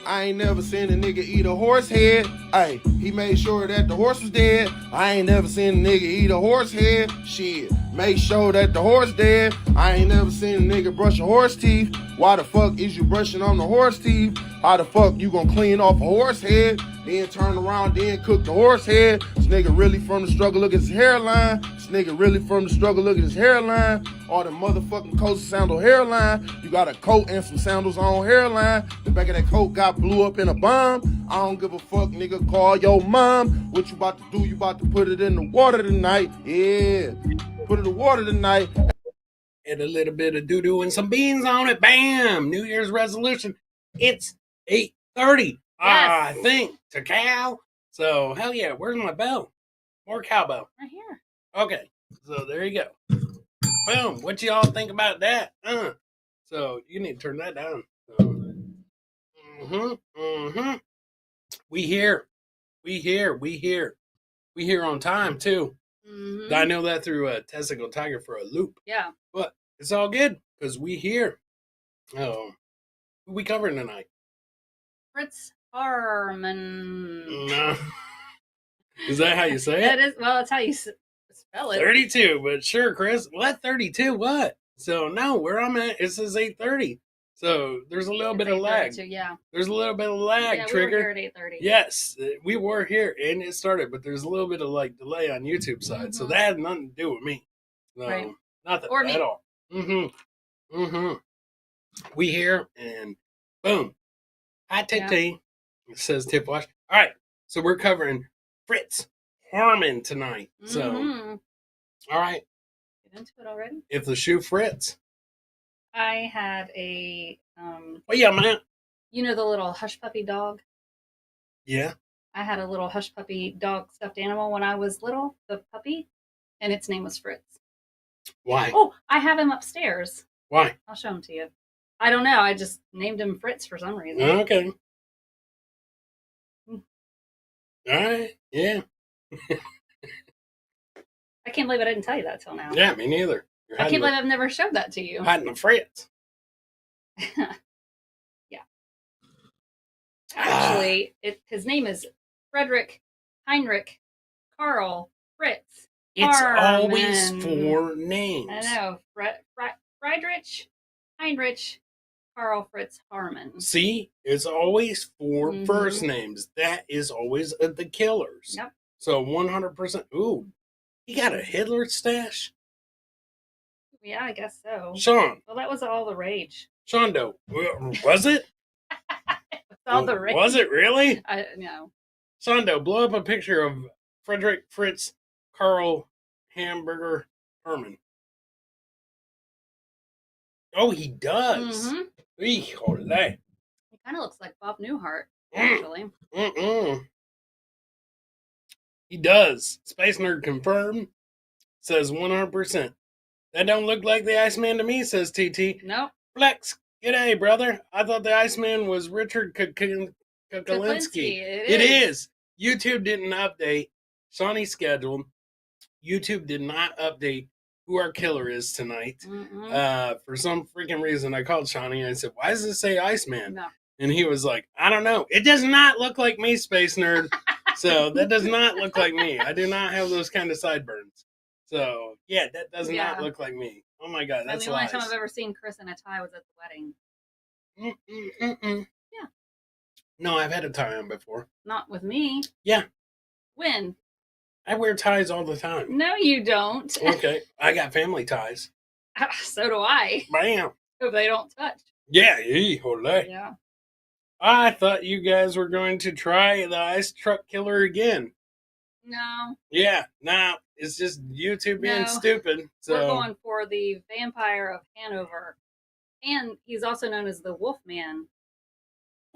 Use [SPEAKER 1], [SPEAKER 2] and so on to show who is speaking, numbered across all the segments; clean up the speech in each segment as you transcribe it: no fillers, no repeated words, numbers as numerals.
[SPEAKER 1] I ain't never seen a nigga eat a horse head. Hey, he made sure that the horse was dead. I ain't never seen a nigga eat a horse head. Shit, make sure that the horse dead. I ain't never seen a nigga brush a horse teeth. Why the fuck is you brushing on the horse teeth? How the fuck you gonna clean off a horse head? Then turn around, then cook the horse head. This nigga really from the struggle, look at his hairline. This nigga really from the struggle, look at his hairline. All the motherfucking coats sandal hairline. You got a coat and some sandals on hairline. The back of that coat got blew up in a bomb. I don't give a fuck, nigga, call your mom. What you about to do? You about to put it in the water tonight. Yeah, put it in the water tonight.
[SPEAKER 2] And a little bit of doo-doo and some beans on it. Bam! New Year's resolution. It's 8:30.
[SPEAKER 3] Yes.
[SPEAKER 2] I think to cow. So hell yeah, where's my bell? More cowbell.
[SPEAKER 3] Right here.
[SPEAKER 2] Okay, so there you go. Boom. What y'all think about that? So you need to turn that down. We here. We here on time too.
[SPEAKER 3] Mm-hmm.
[SPEAKER 2] I know that through a testicle tiger for a loop.
[SPEAKER 3] Yeah.
[SPEAKER 2] But it's all good because we here. Oh, who we covering tonight?
[SPEAKER 3] Fritz Harmon.
[SPEAKER 2] No. Is that how you say it?
[SPEAKER 3] That is, well, that's how you spell it.
[SPEAKER 2] 32, but sure, Chris. What 32? What? So no, where I'm at, it says 8:30. So there's a little bit of lag.
[SPEAKER 3] Yeah.
[SPEAKER 2] There's a little bit of lag,
[SPEAKER 3] yeah,
[SPEAKER 2] Trigger.
[SPEAKER 3] We were here at 8:30.
[SPEAKER 2] Yes, we were here and it started, but there's a little bit of like delay on YouTube side, so that had nothing to do with me. No,
[SPEAKER 3] right.
[SPEAKER 2] Nothing
[SPEAKER 3] or me.
[SPEAKER 2] at all. We here and boom, hot tea. It says tip wash. All right, so we're covering Fritz Harmon tonight. So, all right,
[SPEAKER 3] get into it already.
[SPEAKER 2] If the shoe fits.
[SPEAKER 3] I had a
[SPEAKER 2] oh yeah, man.
[SPEAKER 3] You know the little hush puppy dog?
[SPEAKER 2] Yeah.
[SPEAKER 3] I had a little hush puppy dog stuffed animal when I was little, the puppy, and its name was Fritz.
[SPEAKER 2] Why?
[SPEAKER 3] Oh, I have him upstairs.
[SPEAKER 2] Why?
[SPEAKER 3] I'll show him to you. I don't know. I just named him Fritz for some reason.
[SPEAKER 2] Okay. All right. Yeah.
[SPEAKER 3] I can't believe I didn't tell you that till now.
[SPEAKER 2] Yeah, me neither.
[SPEAKER 3] I can't believe I've never showed that to you.
[SPEAKER 2] Hiding the Fritz.
[SPEAKER 3] Yeah. Actually, his name is Frederick Heinrich Karl Fritz.
[SPEAKER 2] It's
[SPEAKER 3] Harmon.
[SPEAKER 2] always 4 names.
[SPEAKER 3] I know. Friedrich Heinrich Karl Fritz Harmon.
[SPEAKER 2] See? It's always 4 first names. That is always the killers.
[SPEAKER 3] Yep.
[SPEAKER 2] So 100%. Ooh. He got a Hitler stash?
[SPEAKER 3] Yeah, I guess so.
[SPEAKER 2] Sean.
[SPEAKER 3] Well, that was all the rage.
[SPEAKER 2] Shondo. Was it?
[SPEAKER 3] All the rage.
[SPEAKER 2] Was it really?
[SPEAKER 3] No.
[SPEAKER 2] Shondo, blow up a picture of Frederick Fritz Karl Hamburger Herman. Oh, he does. Hold that.
[SPEAKER 3] He kind of looks like Bob Newhart, actually.
[SPEAKER 2] He does. Space Nerd confirmed. Says 100%. That don't look like the Iceman to me, says TT.
[SPEAKER 3] Nope.
[SPEAKER 2] Flex, g'day, brother. I thought the Iceman was Richard Kuklinski. It is. YouTube didn't update. Shawnee scheduled. YouTube did not update who our killer is tonight. For some freaking reason, I called Shawnee and I said, why does it say Iceman?
[SPEAKER 3] No.
[SPEAKER 2] And he was like, I don't know. It does not look like me, Space Nerd. So that does not look like me. I do not have those kind of sideburns. So, yeah, that does not look like me. Oh, my God, that's
[SPEAKER 3] the only time I've ever seen Chris in a tie was at the wedding. Yeah.
[SPEAKER 2] No, I've had a tie on before.
[SPEAKER 3] Not with me.
[SPEAKER 2] Yeah.
[SPEAKER 3] When?
[SPEAKER 2] I wear ties all the time.
[SPEAKER 3] No, you don't.
[SPEAKER 2] Okay. I got family ties.
[SPEAKER 3] So do I.
[SPEAKER 2] Bam.
[SPEAKER 3] Hope they don't touch.
[SPEAKER 2] Yeah, hold that.
[SPEAKER 3] Yeah.
[SPEAKER 2] I thought you guys were going to try the ice truck killer again.
[SPEAKER 3] No.
[SPEAKER 2] Yeah, nah. It's just YouTube being stupid. So
[SPEAKER 3] we're going for the Vampire of Hanover. And he's also known as the Wolfman.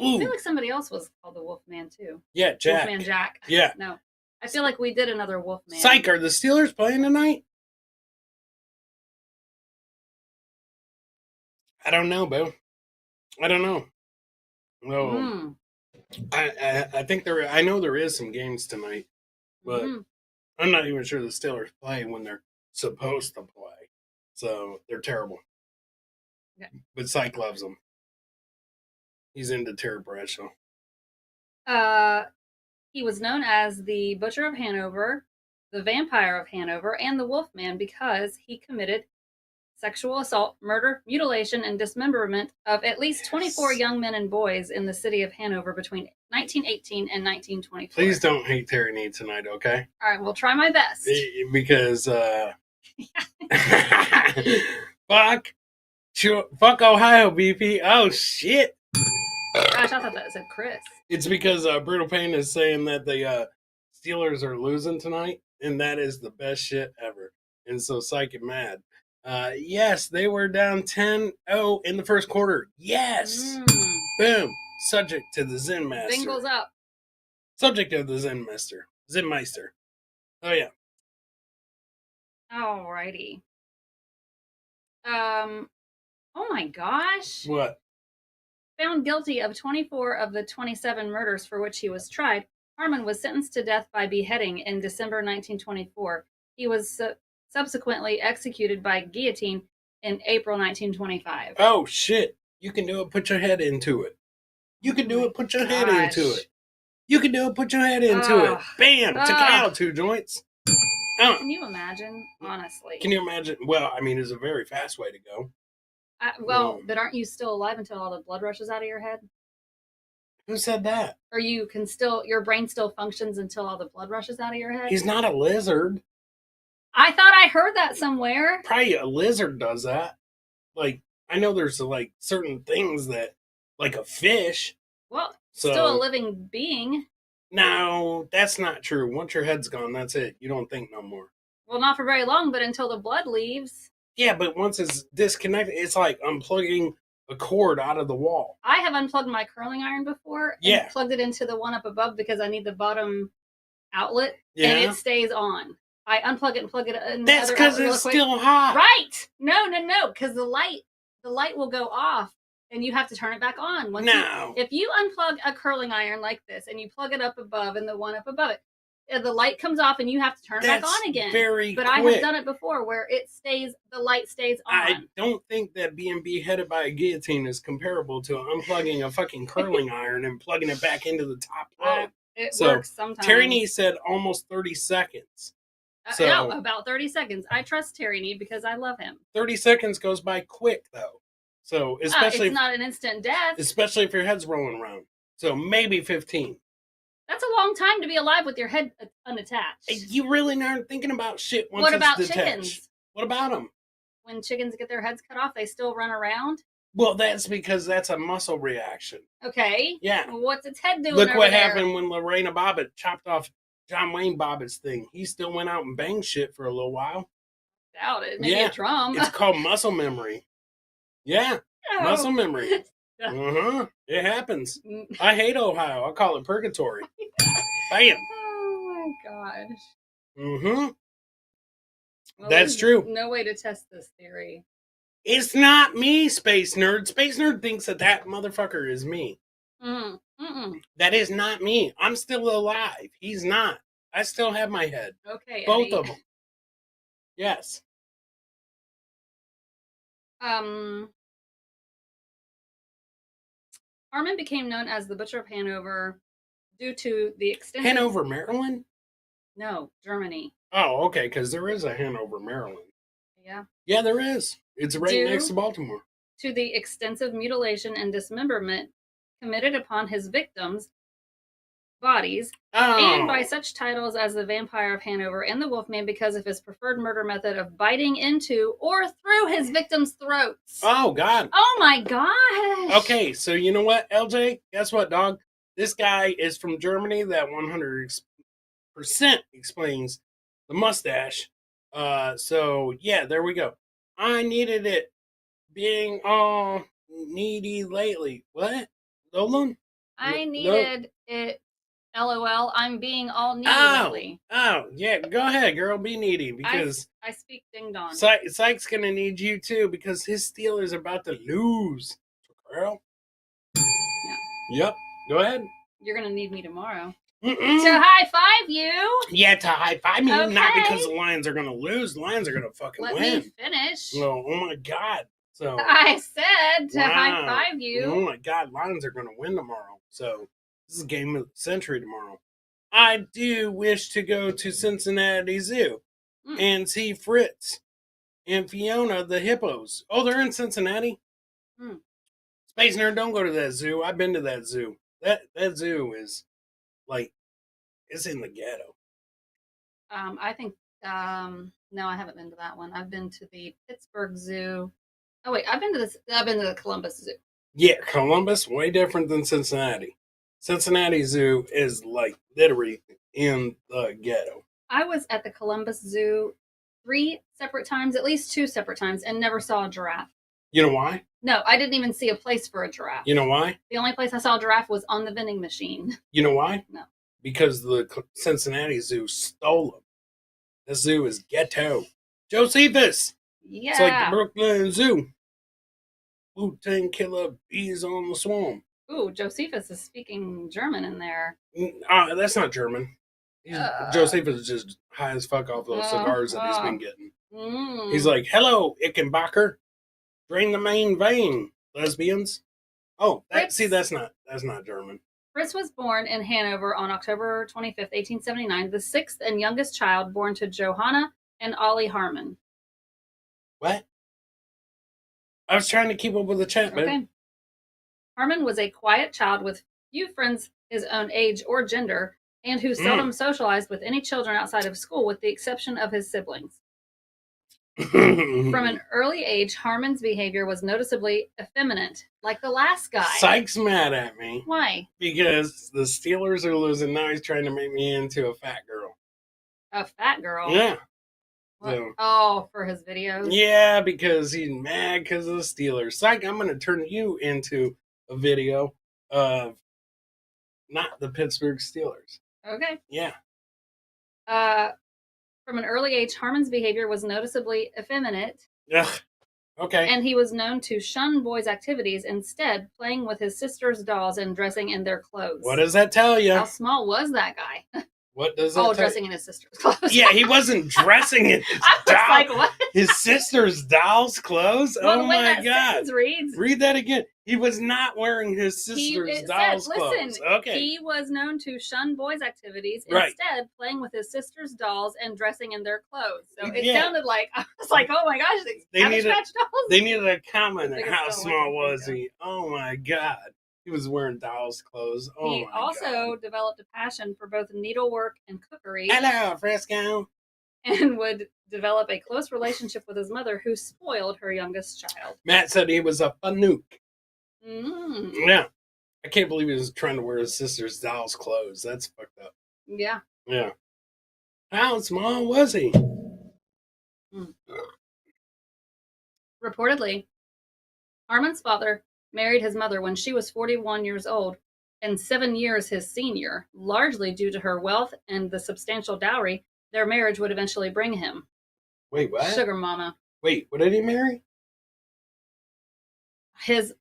[SPEAKER 2] Ooh.
[SPEAKER 3] I feel like somebody else was called the Wolfman too.
[SPEAKER 2] Yeah, Jack.
[SPEAKER 3] Wolfman Jack.
[SPEAKER 2] Yeah.
[SPEAKER 3] No. I feel like we did another Wolfman.
[SPEAKER 2] Psych, are the Steelers playing tonight? I don't know, Bo. I don't know. No. I think I know there is some games tonight, but I'm not even sure the Steelers play when they're supposed to play. So they're terrible.
[SPEAKER 3] Okay.
[SPEAKER 2] But Psych loves them. He's into Terry Bradshaw.
[SPEAKER 3] He was known as the Butcher of Hanover, the Vampire of Hanover, and the Wolfman because he committed sexual assault, murder, mutilation, and dismemberment of at least 24 young men and boys in the city of Hanover between 1918 and 1924.
[SPEAKER 2] Please don't hate Terry Nee tonight, okay?
[SPEAKER 3] All right, we'll try my best.
[SPEAKER 2] Because, fuck Ohio, BP. Oh, shit.
[SPEAKER 3] Gosh, I thought that said Chris.
[SPEAKER 2] It's because Brutal Pain is saying that the Steelers are losing tonight, and that is the best shit ever. And so Psychic mad. Yes, they were down 10-0 in the first quarter. Yes. Boom. Subject to the Zen Master.
[SPEAKER 3] Bengals up.
[SPEAKER 2] Subject of the Zen Master. Zen Meister. Oh, yeah.
[SPEAKER 3] Alrighty. Oh my gosh.
[SPEAKER 2] What?
[SPEAKER 3] Found guilty of 24 of the 27 murders for which he was tried, Harmon was sentenced to death by beheading in December 1924. He was subsequently executed by guillotine in April 1925.
[SPEAKER 2] Oh, shit. You can do it. Put your head into it. You can do it. Put your head into it. You can do it. Put your head into it. Bam. Took out 2 joints.
[SPEAKER 3] Can you imagine? Honestly.
[SPEAKER 2] Can you imagine? Well, I mean, it's a very fast way to go.
[SPEAKER 3] But aren't you still alive until all the blood rushes out of your head?
[SPEAKER 2] Who said that?
[SPEAKER 3] Or you can still, your brain still functions until all the blood rushes out of your head?
[SPEAKER 2] He's not a lizard.
[SPEAKER 3] I thought I heard that somewhere.
[SPEAKER 2] Probably a lizard does that. Like, I know there's like certain things that, like a fish.
[SPEAKER 3] Well, still a living being.
[SPEAKER 2] No, that's not true. Once your head's gone, that's it. You don't think no more.
[SPEAKER 3] Well, not for very long, but until the blood leaves.
[SPEAKER 2] Yeah, but once it's disconnected, it's like unplugging a cord out of the wall.
[SPEAKER 3] I have unplugged my curling iron before and plugged it into the one up above because I need the bottom outlet, and it stays on. I unplug it and plug it in.
[SPEAKER 2] That's because it's still hot.
[SPEAKER 3] Right. No, because the light will go off and you have to turn it back on. If you unplug a curling iron like this and you plug it up above and the one up above it, the light comes off and you have to turn it back on again. But I have done it before where the light stays on.
[SPEAKER 2] I don't think that being beheaded by a guillotine is comparable to unplugging a fucking curling iron and plugging it back into the top plug.
[SPEAKER 3] It works sometimes.
[SPEAKER 2] Terry Nee said almost 30 seconds.
[SPEAKER 3] No, about 30 seconds. I trust Terry Nee because I love him.
[SPEAKER 2] 30 seconds goes by quick, though. So, especially...
[SPEAKER 3] it's not an instant death.
[SPEAKER 2] Especially if your head's rolling around. So, maybe 15.
[SPEAKER 3] That's a long time to be alive with your head unattached.
[SPEAKER 2] You really aren't thinking about shit once
[SPEAKER 3] What
[SPEAKER 2] it's
[SPEAKER 3] about
[SPEAKER 2] detached.
[SPEAKER 3] chickens?
[SPEAKER 2] What about them?
[SPEAKER 3] When chickens get their heads cut off, they still run around?
[SPEAKER 2] Well, that's because that's a muscle reaction.
[SPEAKER 3] Okay.
[SPEAKER 2] Yeah.
[SPEAKER 3] What's its head doing
[SPEAKER 2] Look what happened when Lorena Bobbitt chopped off John Wayne Bobbitt's thing. He still went out and banged shit for a little while.
[SPEAKER 3] Doubt it. Maybe a drum.
[SPEAKER 2] It's called muscle memory. Yeah.
[SPEAKER 3] No.
[SPEAKER 2] Muscle memory. It happens. I hate Ohio. I call it purgatory. Bam.
[SPEAKER 3] Oh my gosh.
[SPEAKER 2] Well, that's true.
[SPEAKER 3] No way to test this theory.
[SPEAKER 2] It's not me, Space Nerd. Space Nerd thinks that motherfucker is me. That is not me. I'm still alive. He's not. I still have my head.
[SPEAKER 3] Okay,
[SPEAKER 2] both
[SPEAKER 3] Eddie.
[SPEAKER 2] of them. Yes.
[SPEAKER 3] Harmon became known as the Butcher of Hanover due to the extensive...
[SPEAKER 2] Hanover, Maryland?
[SPEAKER 3] No, Germany.
[SPEAKER 2] Oh, okay, because there is a Hanover, Maryland.
[SPEAKER 3] Yeah.
[SPEAKER 2] Yeah, there is. It's right next to Baltimore.
[SPEAKER 3] To the extensive mutilation and dismemberment committed upon his victims' bodies, and by such titles as the Vampire of Hanover and the Wolfman because of his preferred murder method of biting into or through his victims' throats.
[SPEAKER 2] Oh, God.
[SPEAKER 3] Oh, my gosh.
[SPEAKER 2] Okay, so you know what, LJ? Guess what, dog? This guy is from Germany. That 100% explains the mustache. So, yeah, there we go. I needed it being all needy lately. What? Nolan?
[SPEAKER 3] I needed it. LOL. I'm being all needy lately.
[SPEAKER 2] Oh, yeah. Go ahead, girl. Be needy because
[SPEAKER 3] I speak ding dong.
[SPEAKER 2] Syke's gonna need you too because his Steelers are about to lose. Girl.
[SPEAKER 3] Yeah.
[SPEAKER 2] Yep. Go ahead.
[SPEAKER 3] You're gonna need me tomorrow. To high five you.
[SPEAKER 2] Yeah, to high five me. Okay. Not because the Lions are gonna lose. The Lions are gonna fucking win.
[SPEAKER 3] Let me finish.
[SPEAKER 2] No, oh my God. So
[SPEAKER 3] I said to high five you.
[SPEAKER 2] Oh my God, Lions are going to win tomorrow. So this is game of the century tomorrow. I do wish to go to Cincinnati Zoo and see Fritz and Fiona the hippos. Oh, they're in Cincinnati? Space Nerd, don't go to that zoo. I've been to that zoo. That zoo is like, it's in the ghetto.
[SPEAKER 3] I think, no, I haven't been to that one. I've been to the Pittsburgh Zoo. Oh wait, I've been to the Columbus Zoo.
[SPEAKER 2] Yeah, Columbus, way different than Cincinnati. Cincinnati Zoo is like literally in the ghetto.
[SPEAKER 3] I was at the Columbus Zoo 3 separate times, at least 2 separate times, and never saw a giraffe.
[SPEAKER 2] You know why?
[SPEAKER 3] No, I didn't even see a place for a giraffe.
[SPEAKER 2] You know why?
[SPEAKER 3] The only place I saw a giraffe was on the vending machine.
[SPEAKER 2] You know why?
[SPEAKER 3] No.
[SPEAKER 2] Because the Cincinnati Zoo stole them. The zoo is ghetto. Josephus!
[SPEAKER 3] Yeah.
[SPEAKER 2] It's like the Brooklyn Zoo. Wu-Tang Killer, bees on the swarm.
[SPEAKER 3] Ooh, Josephus is speaking German in there.
[SPEAKER 2] That's not German. Josephus is just high as fuck off those cigars that he's been getting. He's like, hello, Ickenbacher. Drain the main vein, lesbians. Oh, that's not German.
[SPEAKER 3] Fritz was born in Hanover on October 25th, 1879, the 6th and youngest child born to Johanna and Ollie Harmon.
[SPEAKER 2] What? I was trying to keep up with the chat, man. Okay.
[SPEAKER 3] Harmon was a quiet child with few friends his own age or gender, and who seldom socialized with any children outside of school, with the exception of his siblings. From an early age, Harmon's behavior was noticeably effeminate, like the last guy.
[SPEAKER 2] Sykes mad at me.
[SPEAKER 3] Why?
[SPEAKER 2] Because the Steelers are losing. Now he's trying to make me into a fat girl.
[SPEAKER 3] A fat girl?
[SPEAKER 2] Yeah.
[SPEAKER 3] So, for his videos?
[SPEAKER 2] Yeah, because he's mad because of the Steelers. Syke, I'm going to turn you into a video of not the Pittsburgh Steelers.
[SPEAKER 3] Okay.
[SPEAKER 2] Yeah.
[SPEAKER 3] From an early age, Harmon's behavior was noticeably effeminate.
[SPEAKER 2] Ugh. Okay.
[SPEAKER 3] And he was known to shun boys' activities, instead playing with his sister's dolls and dressing in their clothes.
[SPEAKER 2] What does that tell you?
[SPEAKER 3] How small was that guy?
[SPEAKER 2] What does that tell
[SPEAKER 3] dressing in his sister's clothes.
[SPEAKER 2] Yeah, he wasn't dressing in his
[SPEAKER 3] like, what?
[SPEAKER 2] His sister's doll's clothes?
[SPEAKER 3] Well,
[SPEAKER 2] oh my God.
[SPEAKER 3] Reads,
[SPEAKER 2] read that again. He was not wearing his sister's doll's clothes.
[SPEAKER 3] Listen,
[SPEAKER 2] okay.
[SPEAKER 3] He was known to shun boys' activities, instead playing with his sister's dolls and dressing in their clothes. So it sounded like, I was like, oh my gosh, they needed dolls?
[SPEAKER 2] They needed a comment on how small was he. Oh my God. He was wearing doll's clothes. Oh my God.
[SPEAKER 3] He also developed a passion for both needlework and cookery.
[SPEAKER 2] Hello, Fresco.
[SPEAKER 3] And would develop a close relationship with his mother, who spoiled her youngest child.
[SPEAKER 2] Matt said he was a fanook.
[SPEAKER 3] Yeah.
[SPEAKER 2] I can't believe he was trying to wear his sister's doll's clothes. That's fucked up.
[SPEAKER 3] Yeah.
[SPEAKER 2] Yeah. How small was he?
[SPEAKER 3] Reportedly, Harmon's father married his mother when she was 41 years old and 7 years his senior, largely due to her wealth and the substantial dowry their marriage would eventually bring him.
[SPEAKER 2] Wait, what?
[SPEAKER 3] Sugar mama.
[SPEAKER 2] Wait, what did he marry?
[SPEAKER 3] His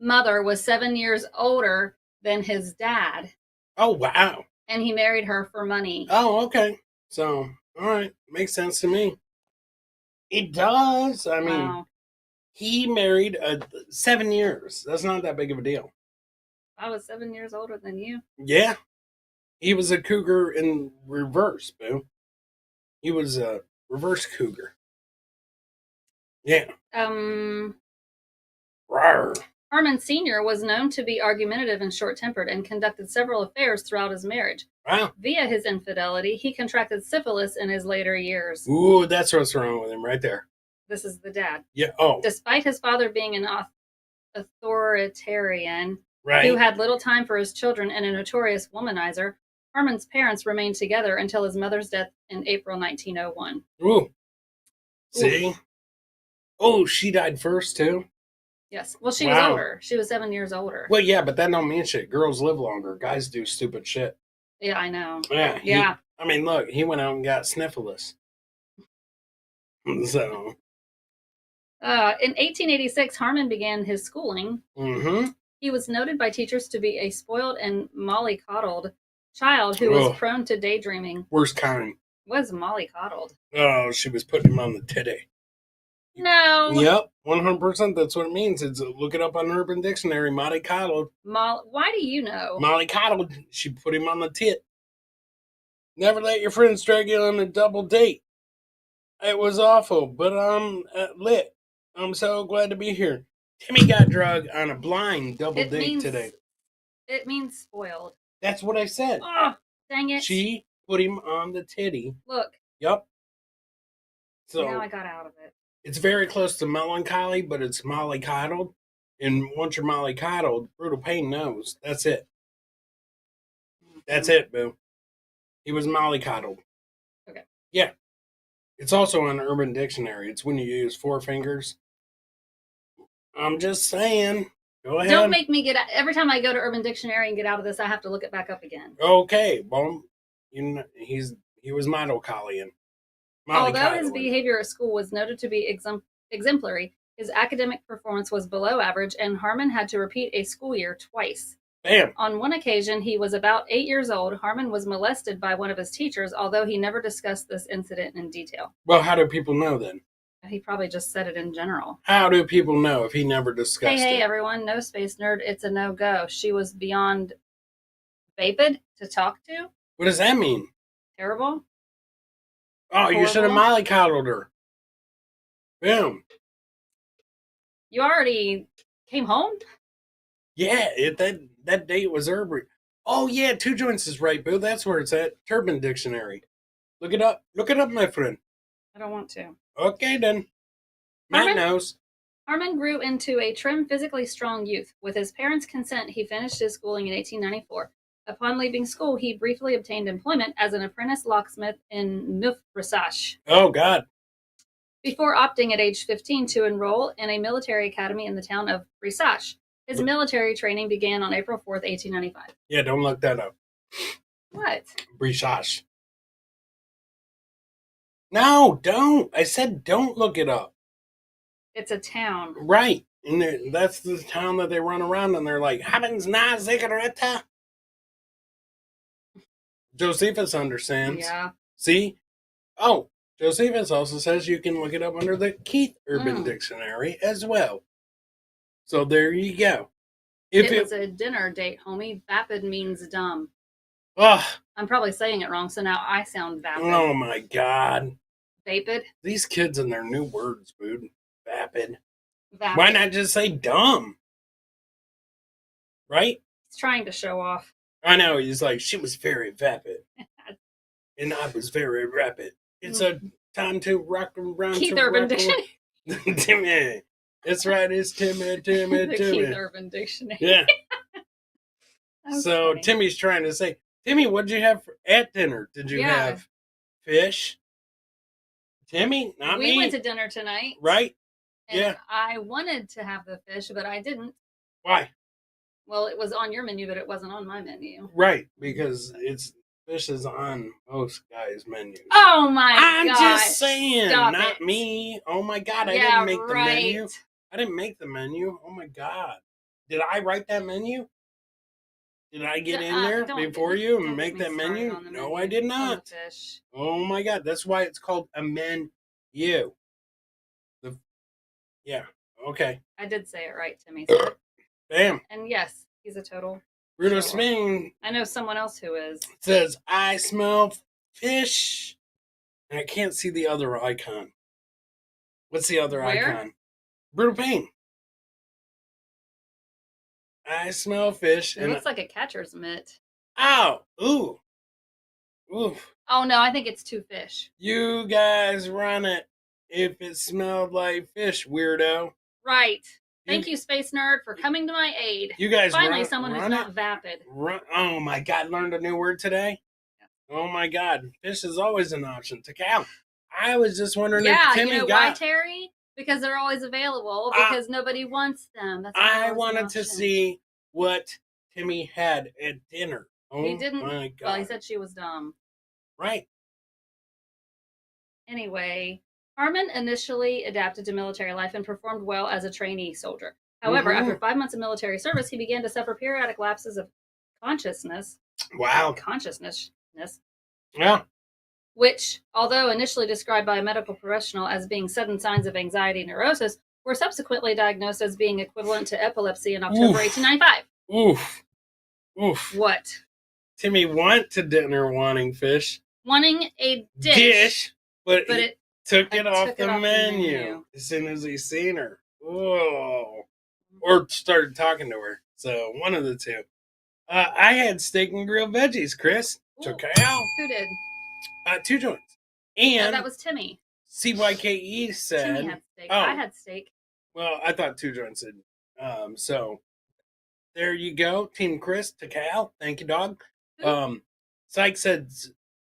[SPEAKER 3] mother was 7 years older than his dad.
[SPEAKER 2] Oh, wow.
[SPEAKER 3] And he married her for money.
[SPEAKER 2] Oh, okay. So, all right. Makes sense to me. It does. I mean, he married 7 years. That's not that big of a deal.
[SPEAKER 3] I was 7 years older than you.
[SPEAKER 2] Yeah. He was a cougar in reverse, boo. He was a reverse cougar. Yeah. Rawr.
[SPEAKER 3] Harmon Sr. was known to be argumentative and short-tempered and conducted several affairs throughout his marriage.
[SPEAKER 2] Wow.
[SPEAKER 3] Via his infidelity, he contracted syphilis in his later years.
[SPEAKER 2] Ooh, that's what's wrong with him right there.
[SPEAKER 3] This is the dad.
[SPEAKER 2] Yeah. Oh.
[SPEAKER 3] Despite his father being an authoritarian who had little time for his children and a notorious womanizer, Harmon's parents remained together until his mother's death in April 1901.
[SPEAKER 2] Ooh. See? Oh, she died first, too?
[SPEAKER 3] Yes. Well, she was older. She was 7 years older.
[SPEAKER 2] Well, yeah, but that don't mean shit. Girls live longer. Guys do stupid shit.
[SPEAKER 3] Yeah, I know.
[SPEAKER 2] Yeah. I mean, look, he went out and got syphilis. So.
[SPEAKER 3] In 1886, Harmon began his schooling.
[SPEAKER 2] Mm-hmm.
[SPEAKER 3] He was noted by teachers to be a spoiled and mollycoddled child who was prone to daydreaming.
[SPEAKER 2] Worst kind.
[SPEAKER 3] Was mollycoddled?
[SPEAKER 2] Oh, she was putting him on the titty.
[SPEAKER 3] No.
[SPEAKER 2] Yep, 100%. That's what it means. It's look it up on Urban Dictionary. Molly coddled.
[SPEAKER 3] Why do you know?
[SPEAKER 2] Molly coddled. She put him on the tit. Never let your friends drag you on a double date. It was awful, but I'm lit. I'm so glad to be here. Timmy got drugged on a blind double date today.
[SPEAKER 3] It means spoiled.
[SPEAKER 2] That's what I said.
[SPEAKER 3] Oh, dang it.
[SPEAKER 2] She put him on the titty.
[SPEAKER 3] Look.
[SPEAKER 2] Yep. So
[SPEAKER 3] now I got out of it.
[SPEAKER 2] It's very close to melancholy, but it's mollycoddled. And once you're mollycoddled, Brutal Pain knows. That's it. That's it, boo. He was mollycoddled.
[SPEAKER 3] Okay.
[SPEAKER 2] Yeah. It's also on Urban Dictionary. It's when you use 4 fingers. I'm just saying. Go ahead.
[SPEAKER 3] Don't make me get out. Every time I go to Urban Dictionary and get out of this, I have to look it back up again.
[SPEAKER 2] Okay. Well, he was mollycoddling.
[SPEAKER 3] Although his behavior at school was noted to be exemplary, his academic performance was below average, and Harmon had to repeat a school year twice.
[SPEAKER 2] Bam.
[SPEAKER 3] On one occasion, he was about 8 years old. Harmon was molested by one of his teachers, although he never discussed this incident in detail.
[SPEAKER 2] Well, how do people know then?
[SPEAKER 3] He probably just said it in general.
[SPEAKER 2] How do people know if he never discussed it?
[SPEAKER 3] Hey, everyone. No, Space Nerd. It's a no-go. She was beyond vapid to talk to.
[SPEAKER 2] What does that mean?
[SPEAKER 3] Terrible.
[SPEAKER 2] Oh, horrible. You should have mollycoddled her. Boom.
[SPEAKER 3] You already came home?
[SPEAKER 2] Yeah, that date was Urban. Oh, yeah, 2 joints is right, boo. That's where it's at. Urban Dictionary. Look it up. Look it up, my friend.
[SPEAKER 3] I don't want to.
[SPEAKER 2] Okay, then. Matt knows.
[SPEAKER 3] Harmon grew into a trim, physically strong youth. With his parents' consent, he finished his schooling in 1894. Upon leaving school, he briefly obtained employment as an apprentice locksmith in Neuf-Brisach.
[SPEAKER 2] Oh, God.
[SPEAKER 3] Before opting at age 15 to enroll in a military academy in the town of Brisach. His military training began on April 4th, 1895.
[SPEAKER 2] Yeah, don't look that up.
[SPEAKER 3] What?
[SPEAKER 2] Brisach. No, don't. I said don't look it up.
[SPEAKER 3] It's a town.
[SPEAKER 2] Right. And that's the town that they run around and they're like, Habens na Zigaretta. Josephus understands.
[SPEAKER 3] Yeah.
[SPEAKER 2] See? Oh, Josephus also says you can look it up under the Keith Urban Dictionary as well. So there you go.
[SPEAKER 3] It was a dinner date, homie. Vapid means dumb.
[SPEAKER 2] Ugh.
[SPEAKER 3] I'm probably saying it wrong, so now I sound vapid.
[SPEAKER 2] Oh, my God.
[SPEAKER 3] Vapid?
[SPEAKER 2] These kids and their new words, dude. Vapid.
[SPEAKER 3] Vapid.
[SPEAKER 2] Why not just say dumb? Right?
[SPEAKER 3] He's trying to show off.
[SPEAKER 2] I know. He's like, she was very vapid. And I was very rapid. It's a time to rock around.
[SPEAKER 3] Keith Urban Dictionary.
[SPEAKER 2] Timmy. That's right. It's Timmy.
[SPEAKER 3] The Keith Urban Dictionary.
[SPEAKER 2] Yeah. So
[SPEAKER 3] funny.
[SPEAKER 2] Timmy's trying to say, Timmy, what'd you have at dinner? Did you have fish? Timmy, not me.
[SPEAKER 3] We went to dinner tonight.
[SPEAKER 2] Right?
[SPEAKER 3] And
[SPEAKER 2] yeah.
[SPEAKER 3] I wanted to have the fish, but I didn't.
[SPEAKER 2] Why?
[SPEAKER 3] Well, it was on your menu, but it wasn't on my menu.
[SPEAKER 2] Right, because fish is on most guys' menus.
[SPEAKER 3] Oh my god!
[SPEAKER 2] I'm just saying,
[SPEAKER 3] Stop
[SPEAKER 2] not
[SPEAKER 3] it.
[SPEAKER 2] me. Oh my god, I didn't make the menu. I didn't make the menu. Oh my god, did I write that menu? Did I get in there before you and make that menu? No, I did not. Oh my god, that's why it's called a menu. Yeah. Okay.
[SPEAKER 3] I did say it right, Timmy.
[SPEAKER 2] Bam.
[SPEAKER 3] And yes, he's a total.
[SPEAKER 2] Bruno Spin.
[SPEAKER 3] I know someone else who is.
[SPEAKER 2] Says, I smell fish. And I can't see the other icon. What's the other icon? Brutal Pain. I smell fish.
[SPEAKER 3] It looks like a catcher's mitt.
[SPEAKER 2] Ow. Ooh. Oof.
[SPEAKER 3] Oh, no, I think it's 2 fish.
[SPEAKER 2] You guys run it if it smelled like fish, weirdo.
[SPEAKER 3] Right. Thank you, Space Nerd, for coming to my aid.
[SPEAKER 2] You guys
[SPEAKER 3] finally someone who's not vapid.
[SPEAKER 2] Oh my god, learned a new word today? Yeah. Oh my god, fish is always an option. Takal. I was just wondering if Timmy
[SPEAKER 3] you know why, Terry? Because they're always available, because nobody wants them. That's
[SPEAKER 2] I wanted to see what Timmy had at dinner. Oh,
[SPEAKER 3] he didn't.
[SPEAKER 2] My god.
[SPEAKER 3] Well, he said she was dumb.
[SPEAKER 2] Right.
[SPEAKER 3] Anyway, Harmon initially adapted to military life and performed well as a trainee soldier. However, after 5 months of military service, he began to suffer periodic lapses of consciousness.
[SPEAKER 2] Wow.
[SPEAKER 3] Consciousness.
[SPEAKER 2] Yeah.
[SPEAKER 3] which, although initially described by a medical professional as being sudden signs of anxiety neurosis, were subsequently diagnosed as being equivalent to epilepsy in October 1895.
[SPEAKER 2] Oof. Oof.
[SPEAKER 3] What?
[SPEAKER 2] Timmy went to dinner wanting fish.
[SPEAKER 3] Wanting a dish,
[SPEAKER 2] but it took it off the menu as soon as he seen her. Whoa. Or started talking to her. So, one of the two. I had steak and grilled veggies, Chris. Chow.
[SPEAKER 3] Who did?
[SPEAKER 2] 2 joints. And
[SPEAKER 3] that was Timmy.
[SPEAKER 2] CYKE said...
[SPEAKER 3] Timmy had steak. I had steak.
[SPEAKER 2] Well, I thought 2 joints did. So, there you go. Team Chris, Takal. Thank you, dog. Syke said,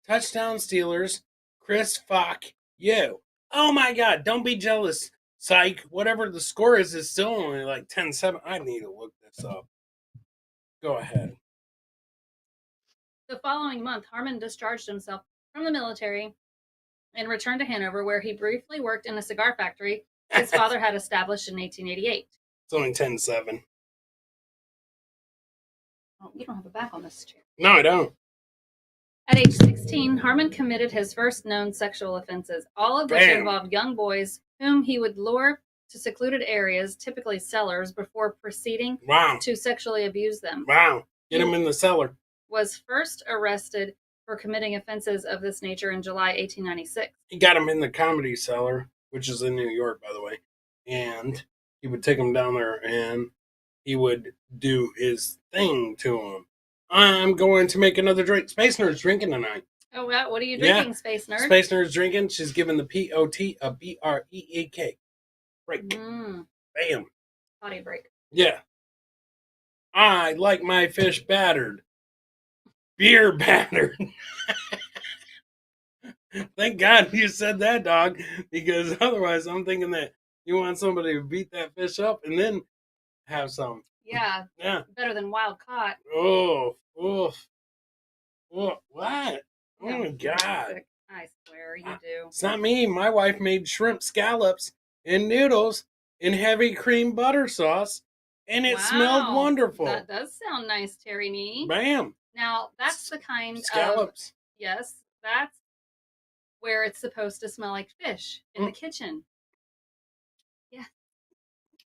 [SPEAKER 2] touchdown Steelers. Chris, fuck you. Oh my God, don't be jealous, Syke. Whatever the score is still only like 10-7. I need to look this up. Go ahead.
[SPEAKER 3] The following month, Harmon discharged himself from the military and returned to Hanover, where he briefly worked in a cigar factory his father had established in 1888.
[SPEAKER 2] It's only 10-7.
[SPEAKER 3] Oh, you don't have a back on this chair.
[SPEAKER 2] No, I don't.
[SPEAKER 3] At age 16, Harmon committed his first known sexual offenses, all of which involved young boys whom he would lure to secluded areas, typically cellars, before proceeding to sexually abuse them.
[SPEAKER 2] Wow. Get him in the cellar.
[SPEAKER 3] Was first arrested for committing offenses of this nature in July 1896.
[SPEAKER 2] He got him in the Comedy Cellar, which is in New York, by the way. And he would take him down there and he would do his thing to him. I'm going to make another drink. Space Nerd's drinking tonight.
[SPEAKER 3] Oh, what are you drinking, Space Nerd?
[SPEAKER 2] Space Nerd's drinking. She's giving the POT a BREAK. Break. Bam.
[SPEAKER 3] Potty break.
[SPEAKER 2] Yeah. I like my fish battered. Beer battered. Thank God you said that, dog, because otherwise I'm thinking that you want somebody to beat that fish up and then have some.
[SPEAKER 3] Yeah. Better than wild caught.
[SPEAKER 2] Oh, oof. What? Oh my God.
[SPEAKER 3] I swear you do.
[SPEAKER 2] It's not me. My wife made shrimp scallops and noodles in heavy cream butter sauce, and it smelled wonderful.
[SPEAKER 3] That does sound nice, Terry Nee.
[SPEAKER 2] Bam.
[SPEAKER 3] Now, that's the kind
[SPEAKER 2] scallops.
[SPEAKER 3] Of... Yes, that's where it's supposed to smell like fish, in the kitchen. Yeah.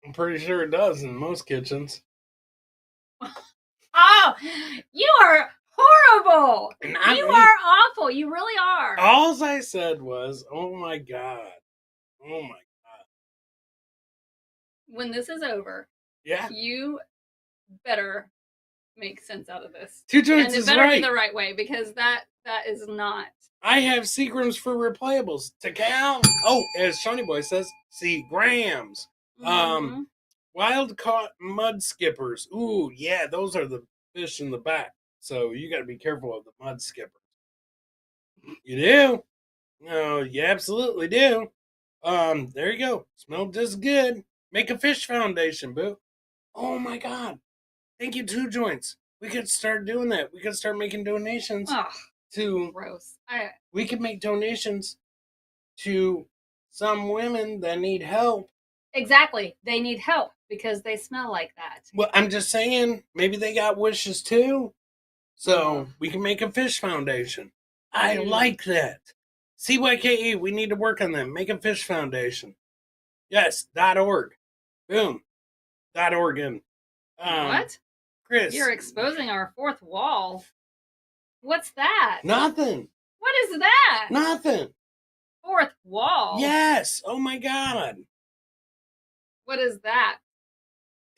[SPEAKER 2] I'm pretty sure it does in most kitchens.
[SPEAKER 3] Oh, you are horrible. You are awful. You really are.
[SPEAKER 2] All I said was, oh my God. Oh my God.
[SPEAKER 3] When this is over, you better make sense out of this.
[SPEAKER 2] 2 joints is right.
[SPEAKER 3] And it better be the right way, because that is not.
[SPEAKER 2] I have Seagrams for replayables. Takal. Oh, as Shawnee Boy says, Seagrams. Wild caught mud skippers. Ooh, yeah, those are the fish in the back. So you got to be careful of the mud skippers. You do? No, you absolutely do. There you go. Smell just good. Make a fish foundation, boo. Oh my God. Thank you, 2 joints. We could start doing that. We could start making donations to.
[SPEAKER 3] Gross.
[SPEAKER 2] We could make donations to some women that need help.
[SPEAKER 3] Exactly. They need help because they smell like that.
[SPEAKER 2] Well, I'm just saying, maybe they got wishes too. So we can make a fish foundation. I like that. CYKE, we need to work on that. Make a fish foundation. Yes, .org. Boom. .org.
[SPEAKER 3] What?
[SPEAKER 2] Chris.
[SPEAKER 3] You're exposing our fourth wall. What's that?
[SPEAKER 2] Nothing.
[SPEAKER 3] What is that?
[SPEAKER 2] Nothing.
[SPEAKER 3] Fourth wall?
[SPEAKER 2] Yes. Oh my God.
[SPEAKER 3] What is that?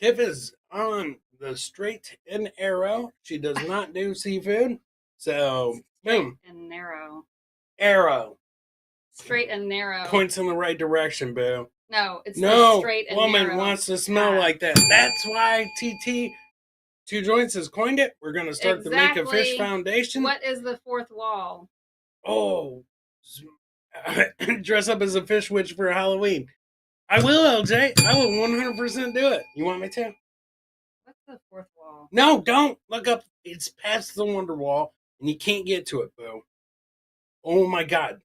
[SPEAKER 2] Tiff is on the straight and arrow. She does not do seafood. So, boom.
[SPEAKER 3] Straight and narrow.
[SPEAKER 2] Arrow.
[SPEAKER 3] Straight and narrow.
[SPEAKER 2] Points in the right direction, boo.
[SPEAKER 3] No, it's
[SPEAKER 2] no
[SPEAKER 3] straight and
[SPEAKER 2] woman
[SPEAKER 3] narrow.
[SPEAKER 2] Wants to smell like that. That's why TT 2 Joints has coined it. We're going to start to make a fish foundation.
[SPEAKER 3] What is the fourth wall?
[SPEAKER 2] Oh, dress up as a fish witch for Halloween. I will, LJ. I will 100% do it. You want me to?
[SPEAKER 3] What's the fourth wall?
[SPEAKER 2] No, don't. Look up. It's past the wonder wall, and you can't get to it, boo. Oh, my God.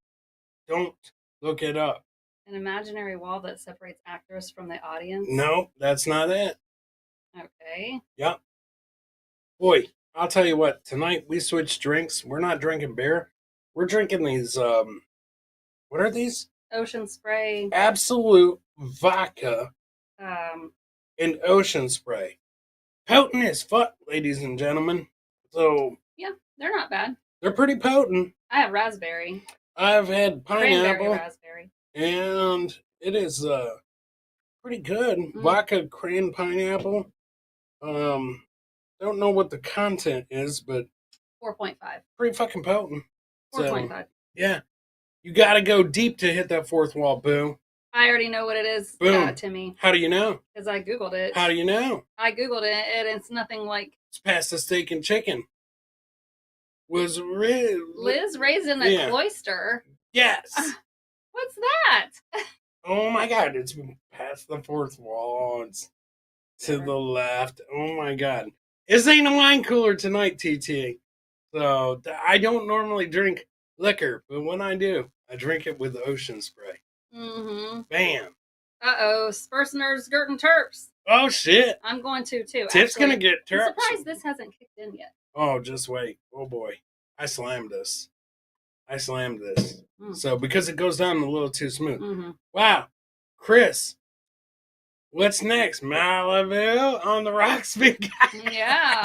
[SPEAKER 2] Don't look it up.
[SPEAKER 3] An imaginary wall that separates actors from the audience?
[SPEAKER 2] No, that's not it.
[SPEAKER 3] Okay.
[SPEAKER 2] Yep. Boy, I'll tell you what. Tonight, we switched drinks. We're not drinking beer. We're drinking these, what are these?
[SPEAKER 3] Ocean Spray.
[SPEAKER 2] Absolute vodka
[SPEAKER 3] Um,
[SPEAKER 2] and Ocean Spray. Potent as fuck, ladies and gentlemen. So,
[SPEAKER 3] yeah, they're not bad.
[SPEAKER 2] they're pretty potent.
[SPEAKER 3] I have raspberry.
[SPEAKER 2] I've had pineapple.
[SPEAKER 3] Cranberry raspberry.
[SPEAKER 2] And it is pretty good. Vodka, cran, pineapple. Don't know what the content is, but
[SPEAKER 3] 4.5.
[SPEAKER 2] pretty fucking potent.
[SPEAKER 3] 4.5.
[SPEAKER 2] So, yeah. You got to go deep to hit that fourth wall, boo.
[SPEAKER 3] I already know what it is,
[SPEAKER 2] Boom.
[SPEAKER 3] Timmy.
[SPEAKER 2] How do you know?
[SPEAKER 3] Because I Googled it.
[SPEAKER 2] How do you know?
[SPEAKER 3] I Googled it, and it's nothing like...
[SPEAKER 2] It's pasta, steak, and chicken.
[SPEAKER 3] Liz raised in a cloister?
[SPEAKER 2] Yes.
[SPEAKER 3] What's that?
[SPEAKER 2] Oh my god, it's past the fourth wall. It's to the left. Oh my god. This ain't a wine cooler tonight, TT. So, I don't normally drink liquor, but when I do, I drink it with Ocean Spray.
[SPEAKER 3] Mm-hmm.
[SPEAKER 2] Bam.
[SPEAKER 3] Uh-oh. Spursner's Gert and Terps.
[SPEAKER 2] Oh, shit.
[SPEAKER 3] I'm going to, too.
[SPEAKER 2] Tip's going to get Terps.
[SPEAKER 3] I'm surprised this hasn't kicked in yet.
[SPEAKER 2] Oh, just wait. Oh, boy. I slammed this. So, because it goes down a little too smooth.
[SPEAKER 3] Mm-hmm.
[SPEAKER 2] Wow. Chris, what's next? Malibu on the rocks, big guy?
[SPEAKER 3] Yeah.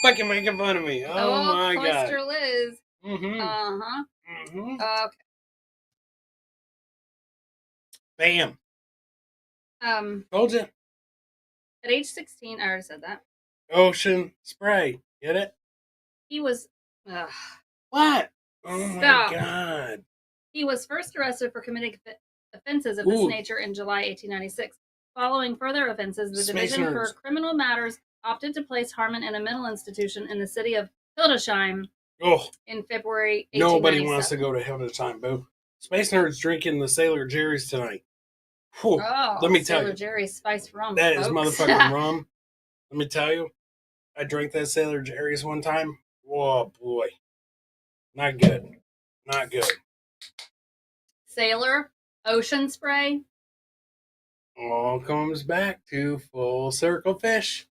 [SPEAKER 2] Fucking making fun of me. Oh my god.
[SPEAKER 3] Cloister Liz.
[SPEAKER 2] Mm-hmm.
[SPEAKER 3] Uh-huh.
[SPEAKER 2] Mm-hmm.
[SPEAKER 3] Okay.
[SPEAKER 2] Bam. Told you.
[SPEAKER 3] At age 16, I already said that.
[SPEAKER 2] Ocean Spray. Get it?
[SPEAKER 3] He was...
[SPEAKER 2] What? Oh my god.
[SPEAKER 3] He was first arrested for committing offenses of this nature in July 1896. Following further offenses, the Division for Criminal Matters opted to place Harmon in a mental institution in the city of Hildesheim in February 1897.
[SPEAKER 2] Nobody wants to go to Hildesheim, boo. Space Nerds drinking the Sailor Jerry's tonight. Whew.
[SPEAKER 3] Oh,
[SPEAKER 2] let me tell you.
[SPEAKER 3] Sailor Jerry's spiced rum.
[SPEAKER 2] That
[SPEAKER 3] folks.
[SPEAKER 2] is motherfucking rum. Let me tell you. I drank that Sailor Jerry's one time. Whoa, boy. Not good. Not good.
[SPEAKER 3] Sailor, Ocean Spray.
[SPEAKER 2] All comes back to full circle fish.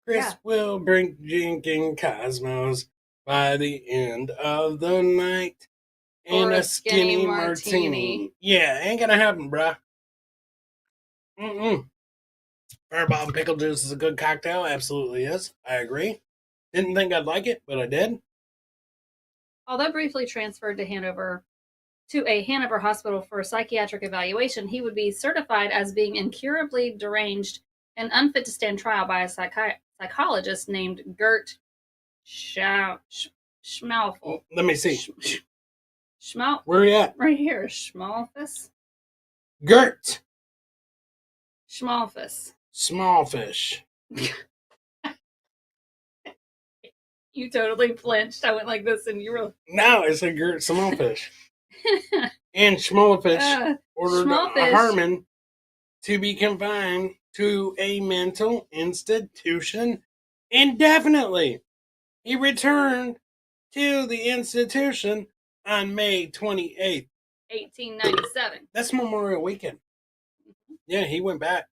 [SPEAKER 2] Chris will bring drinking Cosmos by the end of the night. And a skinny martini. Yeah, ain't gonna happen, bruh. Fireball and pickle juice is a good cocktail. Absolutely is. I agree. Didn't think I'd like it, but I did.
[SPEAKER 3] Although briefly transferred to a Hanover hospital for psychiatric evaluation, he would be certified as being incurably deranged and unfit to stand trial by a psychologist named Gert Schmalfel.
[SPEAKER 2] Let me see.
[SPEAKER 3] Where
[SPEAKER 2] are you at?
[SPEAKER 3] Right here. Schmalfus.
[SPEAKER 2] Gert.
[SPEAKER 3] Schmalfus.
[SPEAKER 2] Small fish.
[SPEAKER 3] You totally flinched. I went like this and you were...
[SPEAKER 2] No, it's a Gert small fish. And Schmalfish ordered Harmon to be confined to a mental institution indefinitely. He returned to the institution on May 28th,
[SPEAKER 3] 1897.
[SPEAKER 2] That's Memorial Weekend. Yeah, he went back.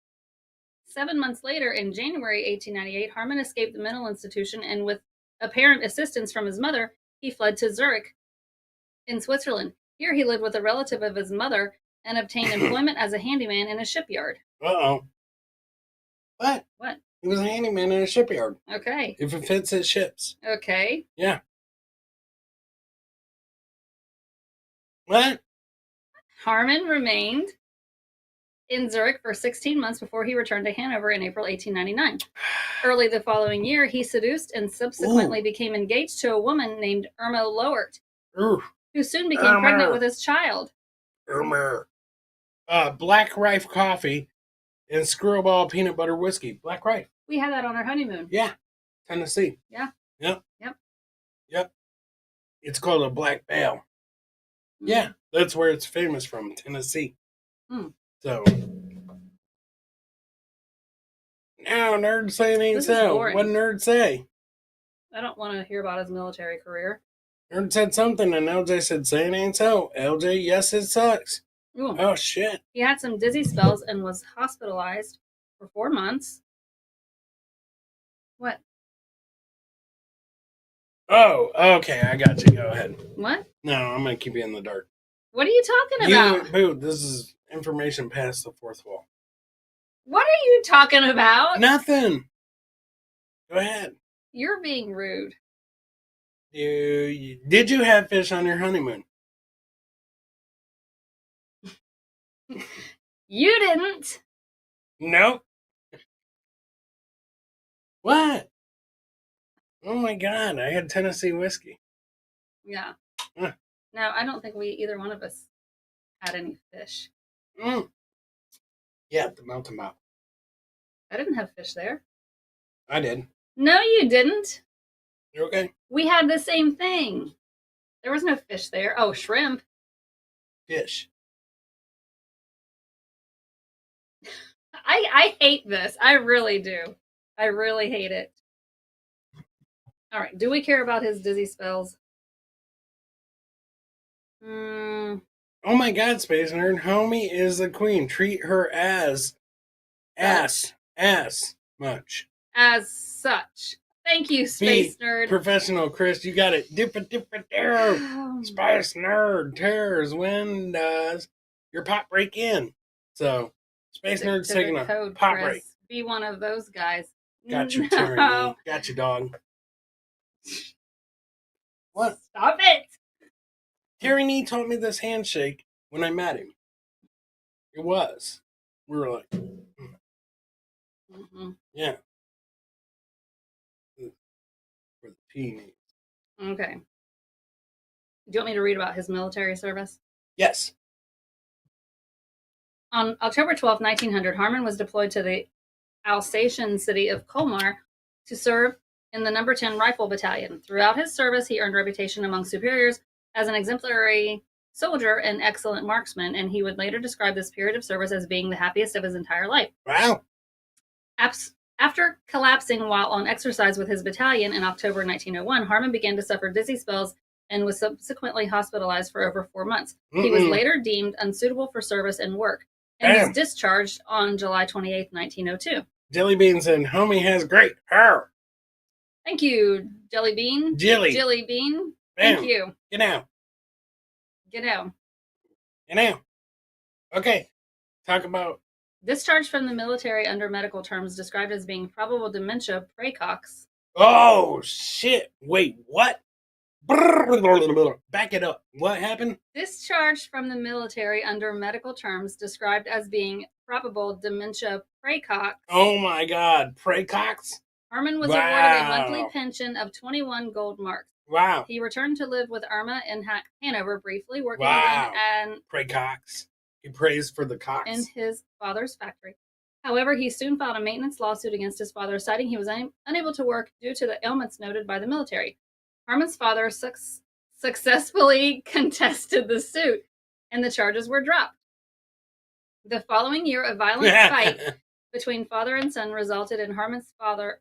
[SPEAKER 3] 7 months later, in January 1898, Harmon escaped the mental institution, and with apparent assistance from his mother, he fled to Zurich in Switzerland. Here he lived with a relative of his mother and obtained employment as a handyman in a shipyard.
[SPEAKER 2] Uh-oh. What? He was a handyman in a shipyard.
[SPEAKER 3] Okay.
[SPEAKER 2] If it fits his ships.
[SPEAKER 3] Okay.
[SPEAKER 2] Yeah. What?
[SPEAKER 3] Harmon remained in Zurich for 16 months before he returned to Hanover in April 1899. Early the following year, he seduced and subsequently became engaged to a woman named Irma Loert, who soon became pregnant with his child.
[SPEAKER 2] Black Rife coffee and Screwball peanut butter whiskey. Black Rife.
[SPEAKER 3] We had that on our honeymoon.
[SPEAKER 2] Yeah. Tennessee.
[SPEAKER 3] Yeah.
[SPEAKER 2] Yep. It's called a Black Bale. Yeah. That's where it's famous from, Tennessee. So. Now, nerds say it ain't so. What nerd say?
[SPEAKER 3] I don't want to hear about his military career.
[SPEAKER 2] Nerd said something, and LJ said, say it ain't so. LJ, yes, it sucks.
[SPEAKER 3] Ooh.
[SPEAKER 2] Oh, shit.
[SPEAKER 3] He had some dizzy spells and was hospitalized for 4 months. What?
[SPEAKER 2] Oh, okay. I got you. Go ahead.
[SPEAKER 3] What?
[SPEAKER 2] No, I'm going to keep you in the dark.
[SPEAKER 3] What are you talking about?
[SPEAKER 2] Boo, this is information past the fourth wall.
[SPEAKER 3] What are you talking about?
[SPEAKER 2] Nothing. Go ahead.
[SPEAKER 3] You're being rude.
[SPEAKER 2] Did you have fish on your honeymoon?
[SPEAKER 3] You didn't.
[SPEAKER 2] Nope. What? Oh my God, I had Tennessee whiskey.
[SPEAKER 3] Yeah. No, I don't think either one of us had any fish.
[SPEAKER 2] Yeah, the mountain mouth.
[SPEAKER 3] I didn't have fish there.
[SPEAKER 2] I did.
[SPEAKER 3] No, you didn't.
[SPEAKER 2] You okay?
[SPEAKER 3] We had the same thing. There was no fish there. Oh, shrimp.
[SPEAKER 2] Fish.
[SPEAKER 3] I hate this. I really do. I really hate it. All right. Do we care about his dizzy spells?
[SPEAKER 2] Oh my God, Space Nerd. Homie is the queen. Treat her as much.
[SPEAKER 3] As such. Thank you, Space Nerd.
[SPEAKER 2] Professional Chris, you got it. Different there. Space Nerd tears. When does your pop break in? So, Space Nerd's taking a pop break.
[SPEAKER 3] Be one of those guys.
[SPEAKER 2] Got you, Tyranny. Got you, dog. What?
[SPEAKER 3] Stop it.
[SPEAKER 2] Tyranny taught me this handshake when I met him. It was. We were like, yeah. For the teenage.
[SPEAKER 3] Okay. Do you want me to read about his military service?
[SPEAKER 2] Yes.
[SPEAKER 3] On October 12, 1900, Harmon was deployed to the Alsatian city of Colmar to serve in the No. 10 Rifle Battalion. Throughout his service, he earned reputation among superiors as an exemplary soldier and excellent marksman, and he would later describe this period of service as being the happiest of his entire life.
[SPEAKER 2] Wow.
[SPEAKER 3] After collapsing while on exercise with his battalion in October 1901, Harmon began to suffer dizzy spells and was subsequently hospitalized for over 4 months. He was later deemed unsuitable for service and work, and was discharged on July 28, 1902.
[SPEAKER 2] Jelly Bean said, homie has great hair.
[SPEAKER 3] Thank you, Jelly Bean. Jelly Bean.
[SPEAKER 2] Bam.
[SPEAKER 3] Thank you.
[SPEAKER 2] Get out.
[SPEAKER 3] Get out.
[SPEAKER 2] Get out. Okay. Talk about...
[SPEAKER 3] Discharged from the military under medical terms described as being probable dementia praecox.
[SPEAKER 2] Oh, shit. Wait, what? Back it up. What happened?
[SPEAKER 3] Discharged from the military under medical terms described as being probable dementia praecox.
[SPEAKER 2] Oh my God. Praecox?
[SPEAKER 3] Harmon was awarded a monthly pension of 21 gold marks.
[SPEAKER 2] Wow.
[SPEAKER 3] He returned to live with Irma in Hanover briefly, working in
[SPEAKER 2] Praecox. He prays for the cox.
[SPEAKER 3] In his father's factory. However, he soon filed a maintenance lawsuit against his father, citing he was unable to work due to the ailments noted by the military. Harmon's father successfully contested the suit, and the charges were dropped. The following year, a violent fight between father and son resulted in Harmon's father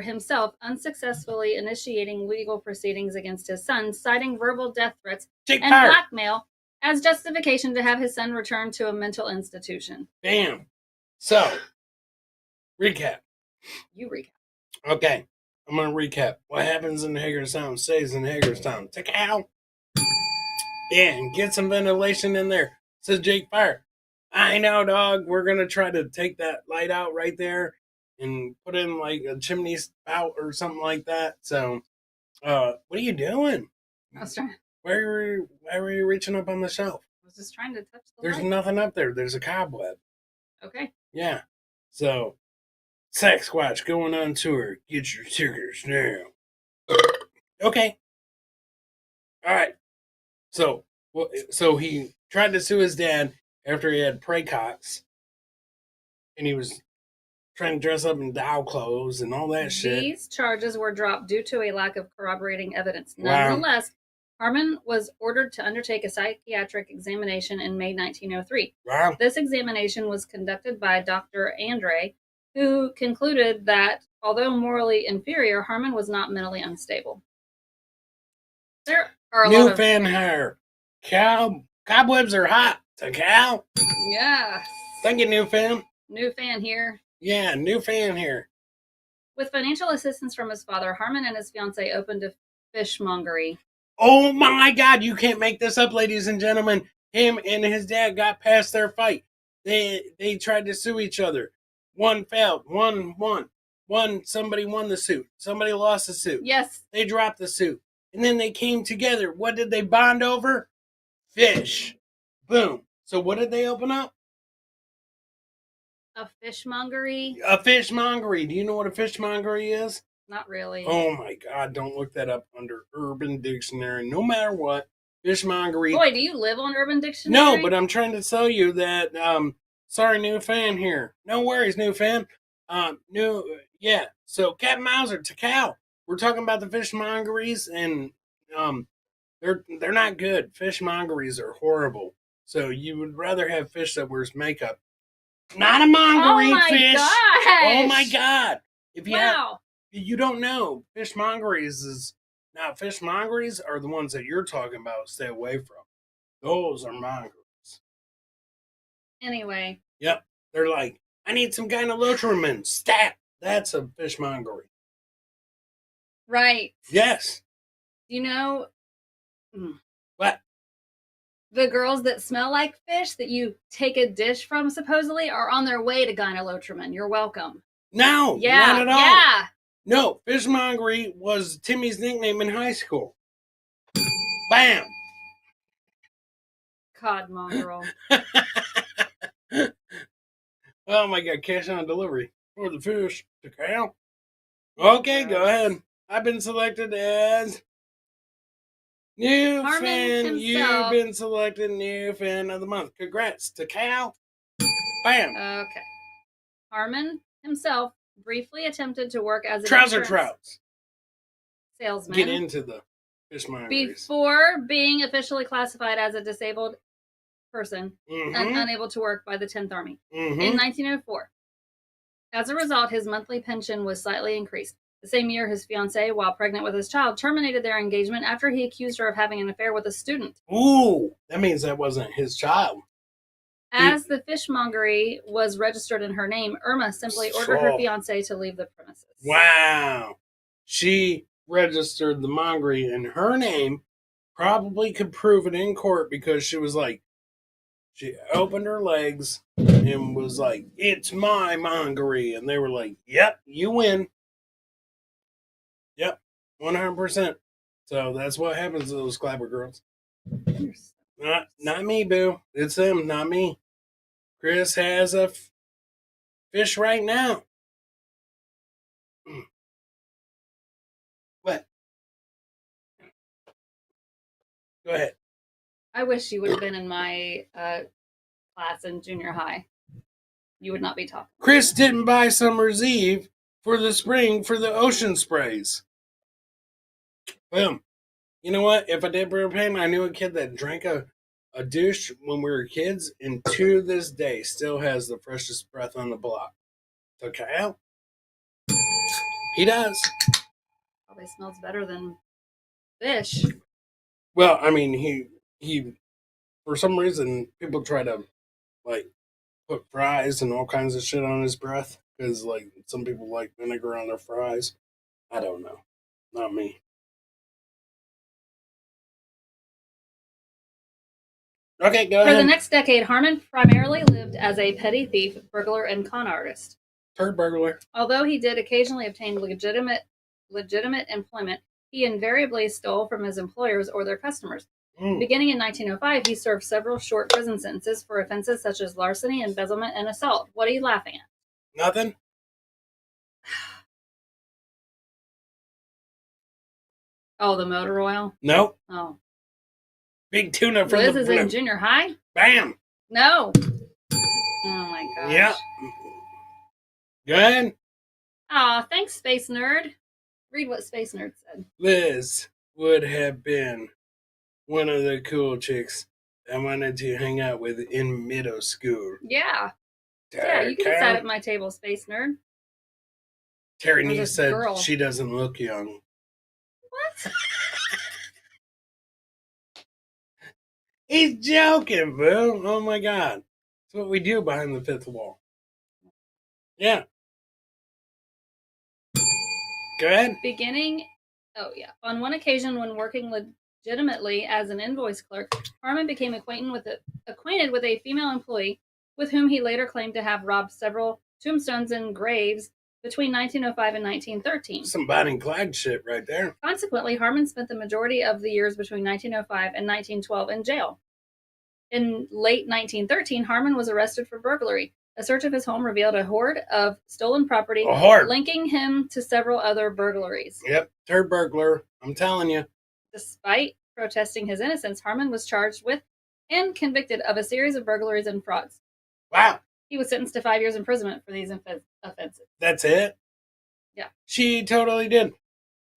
[SPEAKER 3] himself unsuccessfully initiating legal proceedings against his son, citing verbal death threats and blackmail as justification to have his son returned to a mental institution.
[SPEAKER 2] Bam. So, recap.
[SPEAKER 3] You recap.
[SPEAKER 2] Okay. I'm going to recap. What happens in Hagerstown stays in Hagerstown. Take out. Yeah, and get some ventilation in there. Says Jake Fire. I know, dog. We're going to try to take that light out right there and put in like a chimney spout or something like that. So, what are you doing?
[SPEAKER 3] I was trying.
[SPEAKER 2] Why were you reaching up on the shelf?
[SPEAKER 3] I was just trying to touch the
[SPEAKER 2] There's
[SPEAKER 3] light.
[SPEAKER 2] nothing up there. There's a cobweb.
[SPEAKER 3] Okay.
[SPEAKER 2] Yeah. So, Sasquatch going on tour. Get your tickets now. Okay. All right. So he tried to sue his dad after he had praecox, and he was trying to dress up in doll clothes and all that shit.
[SPEAKER 3] These charges were dropped due to a lack of corroborating evidence. Nonetheless, Harmon was ordered to undertake a psychiatric examination in May 1903.
[SPEAKER 2] Wow.
[SPEAKER 3] This examination was conducted by Dr. Andre, who concluded that, although morally inferior, Harmon was not mentally unstable. There are a lot of...
[SPEAKER 2] fan hair. Cobwebs are hot. To cow.
[SPEAKER 3] Yeah.
[SPEAKER 2] Thank you, new fan.
[SPEAKER 3] New fan here.
[SPEAKER 2] Yeah, new fan here.
[SPEAKER 3] With financial assistance from his father, Harmon and his fiancée opened a fishmongery.
[SPEAKER 2] Oh my God, you can't make this up, ladies and gentlemen. Him and his dad got past their fight. They tried to sue each other. One failed, one won. Somebody won the suit. Somebody lost the suit.
[SPEAKER 3] Yes.
[SPEAKER 2] They dropped the suit. And then they came together. What did they bond over? Fish. Boom. So what did they open up?
[SPEAKER 3] A fishmongery?
[SPEAKER 2] A fishmongery. Do you know what a fishmongery is?
[SPEAKER 3] Not really.
[SPEAKER 2] Oh my God, don't look that up under Urban Dictionary. No matter what, fishmongery.
[SPEAKER 3] Boy, do you live on Urban Dictionary?
[SPEAKER 2] No, but I'm trying to tell you that, sorry, new fan here. No worries, new fan. Yeah. So, Captain Mauser, Takao, we're talking about the fishmongeries, and they're not good. Fishmongeries are horrible. So, you would rather have fish that wears makeup. Not a mongery fish.
[SPEAKER 3] Gosh.
[SPEAKER 2] Oh my God. If you
[SPEAKER 3] wow.
[SPEAKER 2] You don't know. Fishmongeries is now fishmongeries are the ones that you're talking about. Stay away from. Those are mongeries.
[SPEAKER 3] Anyway.
[SPEAKER 2] Yep. They're like, I need some gyne-lotrimin. Stat. That's a fishmongery.
[SPEAKER 3] Right.
[SPEAKER 2] Yes.
[SPEAKER 3] You know
[SPEAKER 2] what?
[SPEAKER 3] The girls that smell like fish that you take a dish from supposedly are on their way to gyne-lotrimin. You're welcome.
[SPEAKER 2] No,
[SPEAKER 3] yeah,
[SPEAKER 2] not at all.
[SPEAKER 3] Yeah.
[SPEAKER 2] No, fishmongery was Timmy's nickname in high school. Bam.
[SPEAKER 3] Cod mongrel.
[SPEAKER 2] Oh my God, cash on delivery for the fish to cow. Okay, go ahead. I've been selected as new
[SPEAKER 3] Harmon
[SPEAKER 2] fan.
[SPEAKER 3] Himself.
[SPEAKER 2] You've been selected new fan of the month. Congrats to Cal. Bam.
[SPEAKER 3] Okay. Harmon himself briefly attempted to work as a
[SPEAKER 2] trouser trouts
[SPEAKER 3] salesman.
[SPEAKER 2] Get into the fishmongeries.
[SPEAKER 3] Before being officially classified as a disabled person and unable to work by the 10th Army in 1904. As a result, his monthly pension was slightly increased. The same year, his fiancée, while pregnant with his child, terminated their engagement after he accused her of having an affair with a student.
[SPEAKER 2] Ooh, that means that wasn't his child.
[SPEAKER 3] As the fishmongery was registered in her name, Irma simply ordered her fiancé to leave the premises.
[SPEAKER 2] Wow. She registered the mongery in her name, probably could prove it in court because she was like, she opened her legs and was like, it's my mongery. And they were like, yep, you win. Yep, 100%. So that's what happens to those clapper girls. Not me, boo. It's them, not me. Chris has a fish right now. What? Go ahead.
[SPEAKER 3] I wish you would have been in my class in junior high. You would not be talking.
[SPEAKER 2] Chris didn't buy Summer's Eve for the spring for the ocean sprays. Boom. You know what? If I did propane, I knew a kid that drank a douche when we were kids, and to this day still has the freshest breath on the block. So Kyle, he does.
[SPEAKER 3] Probably smells better than fish.
[SPEAKER 2] Well, I mean, he for some reason people try to like put fries and all kinds of shit on his breath because like some people like vinegar on their fries. I don't know. Not me. Okay, go ahead.
[SPEAKER 3] For the next decade, Harmon primarily lived as a petty thief, burglar, and con artist.
[SPEAKER 2] Turd burglar.
[SPEAKER 3] Although he did occasionally obtain legitimate employment, he invariably stole from his employers or their customers. Beginning in 1905, he served several short prison sentences for offenses such as larceny, embezzlement, and assault. What are you laughing at?
[SPEAKER 2] Nothing.
[SPEAKER 3] Oh, the motor oil?
[SPEAKER 2] Nope.
[SPEAKER 3] Oh.
[SPEAKER 2] Big tuna from
[SPEAKER 3] Liz is in junior high?
[SPEAKER 2] Bam.
[SPEAKER 3] No. Oh my gosh.
[SPEAKER 2] Yep. Good.
[SPEAKER 3] Aw, thanks, Space Nerd. Read what Space Nerd said.
[SPEAKER 2] Liz would have been one of the cool chicks I wanted to hang out with in middle school.
[SPEAKER 3] Yeah. Yeah, you can sit at my table, Space Nerd.
[SPEAKER 2] Terry Nee said she doesn't look young.
[SPEAKER 3] What?
[SPEAKER 2] He's joking, boo. Oh my God. That's what we do behind the fifth wall. Yeah. Go ahead.
[SPEAKER 3] On one occasion when working legitimately as an invoice clerk, Harmon became acquainted with a female employee with whom he later claimed to have robbed several tombstones and graves between 1905 and 1913.
[SPEAKER 2] Some Bonnie and Clyde shit right there.
[SPEAKER 3] Consequently, Harmon spent the majority of the years between 1905 and 1912 in jail. In late 1913, Harmon was arrested for burglary. A search of his home revealed a hoard of stolen property, linking him to several other burglaries.
[SPEAKER 2] Yep, third burglar. I'm telling you.
[SPEAKER 3] Despite protesting his innocence, Harmon was charged with and convicted of a series of burglaries and frauds.
[SPEAKER 2] Wow.
[SPEAKER 3] He was sentenced to 5 years imprisonment for these offenses.
[SPEAKER 2] That's it?
[SPEAKER 3] Yeah.
[SPEAKER 2] She totally did.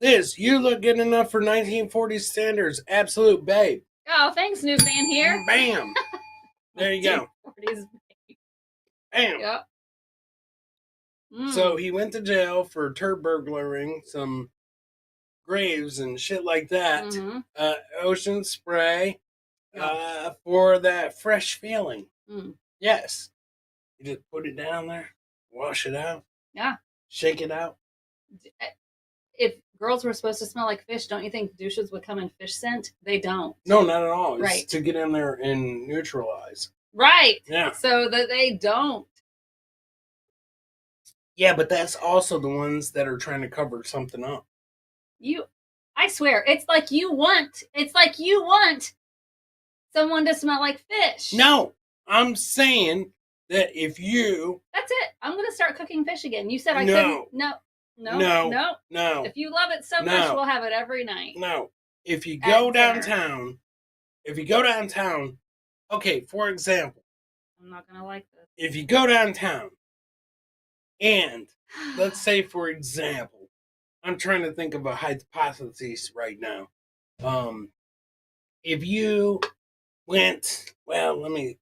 [SPEAKER 2] Liz, you look good enough for 1940s standards. Absolute babe.
[SPEAKER 3] Oh, thanks, new fan here.
[SPEAKER 2] Bam. There you go.
[SPEAKER 3] 1940s babe.
[SPEAKER 2] Bam.
[SPEAKER 3] Yep.
[SPEAKER 2] So he went to jail for turd burglaring some graves and shit like that.
[SPEAKER 3] Mm-hmm.
[SPEAKER 2] Ocean spray for that fresh feeling.
[SPEAKER 3] Mm.
[SPEAKER 2] Yes. You just put it down there, wash it out.
[SPEAKER 3] Yeah.
[SPEAKER 2] Shake it out.
[SPEAKER 3] If girls were supposed to smell like fish, don't you think douches would come in fish scent? They don't.
[SPEAKER 2] No, not at all. It's
[SPEAKER 3] right.
[SPEAKER 2] to get in there and neutralize.
[SPEAKER 3] Right.
[SPEAKER 2] Yeah.
[SPEAKER 3] So that they don't.
[SPEAKER 2] Yeah, but that's also the ones that are trying to cover something up.
[SPEAKER 3] I swear, it's like you want someone to smell like fish.
[SPEAKER 2] No, I'm saying that if you...
[SPEAKER 3] That's it. I'm going to start cooking fish again. You said I couldn't. No. If you love it so much, we'll have it every night.
[SPEAKER 2] No. If you go downtown, okay, for example.
[SPEAKER 3] I'm not going to like this.
[SPEAKER 2] If you go downtown and, let's say, for example, I'm trying to think of a hypothesis right now. If you went, well, let me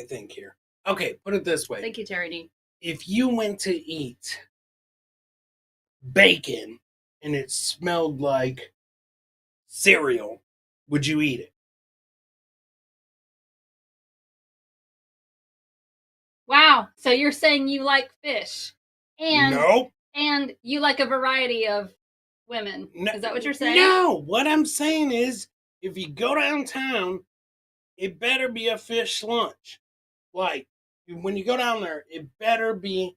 [SPEAKER 2] think here. Okay, put it this way.
[SPEAKER 3] Thank you, Terry D.
[SPEAKER 2] If you went to eat bacon and it smelled like cereal, would you eat it?
[SPEAKER 3] Wow. So you're saying you like fish. And
[SPEAKER 2] nope.
[SPEAKER 3] And you like a variety of women. No, is that what you're saying?
[SPEAKER 2] No. What I'm saying is, if you go downtown, it better be a fish lunch. Like, when you go down there, it better be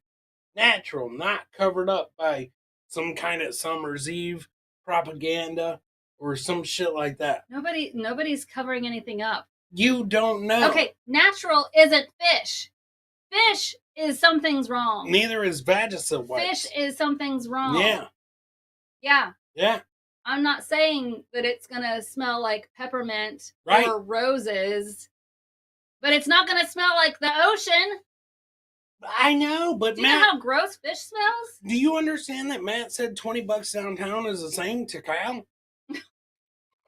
[SPEAKER 2] natural, not covered up by some kind of Summer's Eve propaganda or some shit like that.
[SPEAKER 3] Nobody's covering anything up.
[SPEAKER 2] You don't know.
[SPEAKER 3] Okay, natural isn't fish. Fish is something's wrong.
[SPEAKER 2] Neither is Vagisil wipes.
[SPEAKER 3] Fish is something's wrong.
[SPEAKER 2] Yeah.
[SPEAKER 3] Yeah.
[SPEAKER 2] Yeah.
[SPEAKER 3] I'm not saying that it's going to smell like peppermint or roses, but it's not going to smell like the ocean.
[SPEAKER 2] I know, but
[SPEAKER 3] do you know how gross fish smells?
[SPEAKER 2] Do you understand that Matt said $20 downtown is the same to Kyle?
[SPEAKER 3] I don't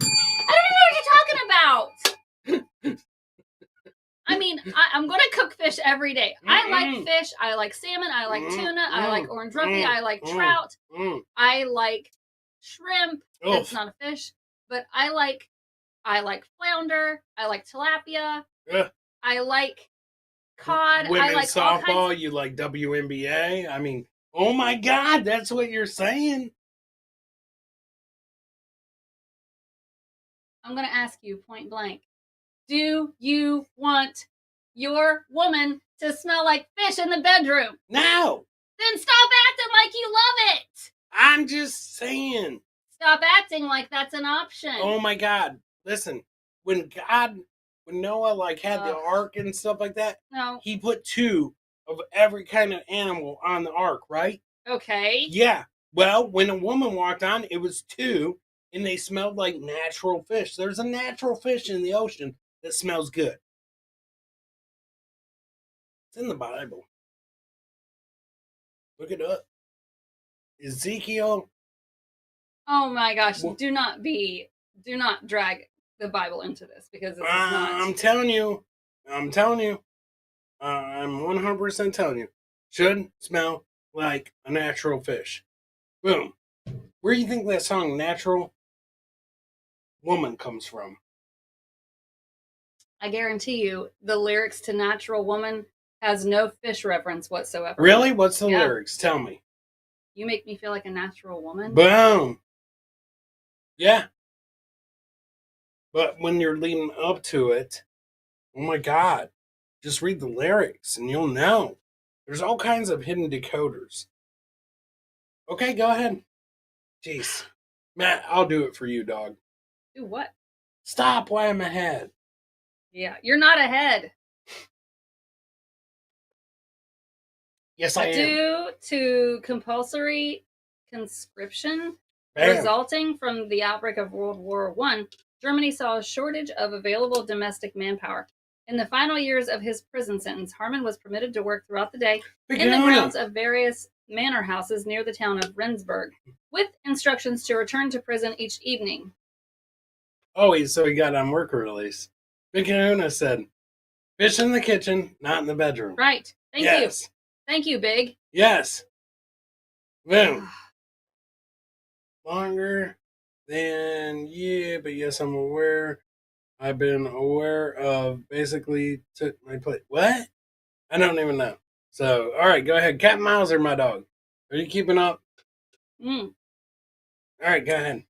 [SPEAKER 3] even know what you're talking about. I mean, I'm going to cook fish every day. I like fish. I like salmon. I like tuna. I like orange roughy. I like trout. I like shrimp. It's not a fish, but I like flounder. I like tilapia. I like cod.
[SPEAKER 2] Women's
[SPEAKER 3] I like
[SPEAKER 2] softball. You like WNBA. I mean, oh my God, that's what you're saying.
[SPEAKER 3] I'm going to ask you point blank. Do you want your woman to smell like fish in the bedroom?
[SPEAKER 2] No.
[SPEAKER 3] Then stop acting like you love it.
[SPEAKER 2] I'm just saying.
[SPEAKER 3] Stop acting like that's an option.
[SPEAKER 2] Oh my God. Listen, when Noah had the ark and stuff like that, he put 2 of every kind of animal on the ark, right?
[SPEAKER 3] Okay.
[SPEAKER 2] Yeah. Well, when a woman walked on, it was 2, and they smelled like natural fish. There's a natural fish in the ocean that smells good. It's in the Bible. Look it up. Ezekiel.
[SPEAKER 3] Oh my gosh. Do not drag the Bible into this, because this is not.
[SPEAKER 2] I'm telling you. I'm 100% telling you. Should smell like a natural fish. Boom. Where do you think that song Natural Woman comes from?
[SPEAKER 3] I guarantee you the lyrics to Natural Woman has no fish reference whatsoever.
[SPEAKER 2] Really? What's the lyrics? Tell me.
[SPEAKER 3] You make me feel like a natural woman.
[SPEAKER 2] Boom. Yeah. But when you're leading up to it, oh my God, just read the lyrics and you'll know. There's all kinds of hidden decoders. Okay, go ahead. Jeez. Matt, I'll do it for you, dog.
[SPEAKER 3] Do what?
[SPEAKER 2] Stop while I'm ahead.
[SPEAKER 3] Yeah, you're not ahead.
[SPEAKER 2] Yes, I am.
[SPEAKER 3] Due to compulsory conscription
[SPEAKER 2] Bam.
[SPEAKER 3] resulting from the outbreak of World War I, Germany saw a shortage of available domestic manpower. In the final years of his prison sentence, Harmon was permitted to work throughout the day in the grounds of various manor houses near the town of Rendsburg, with instructions to return to prison each evening.
[SPEAKER 2] Oh, so he got on work release. Big Kahuna said, fish in the kitchen, not in the bedroom.
[SPEAKER 3] Right. Thank you. Thank you, Big.
[SPEAKER 2] Yes. Boom. Longer than but yes, I'm aware. I've been aware of basically took my place. What? I don't even know. So, all right, go ahead. Cat Mauser, my dog. Are you keeping up? All right, go ahead.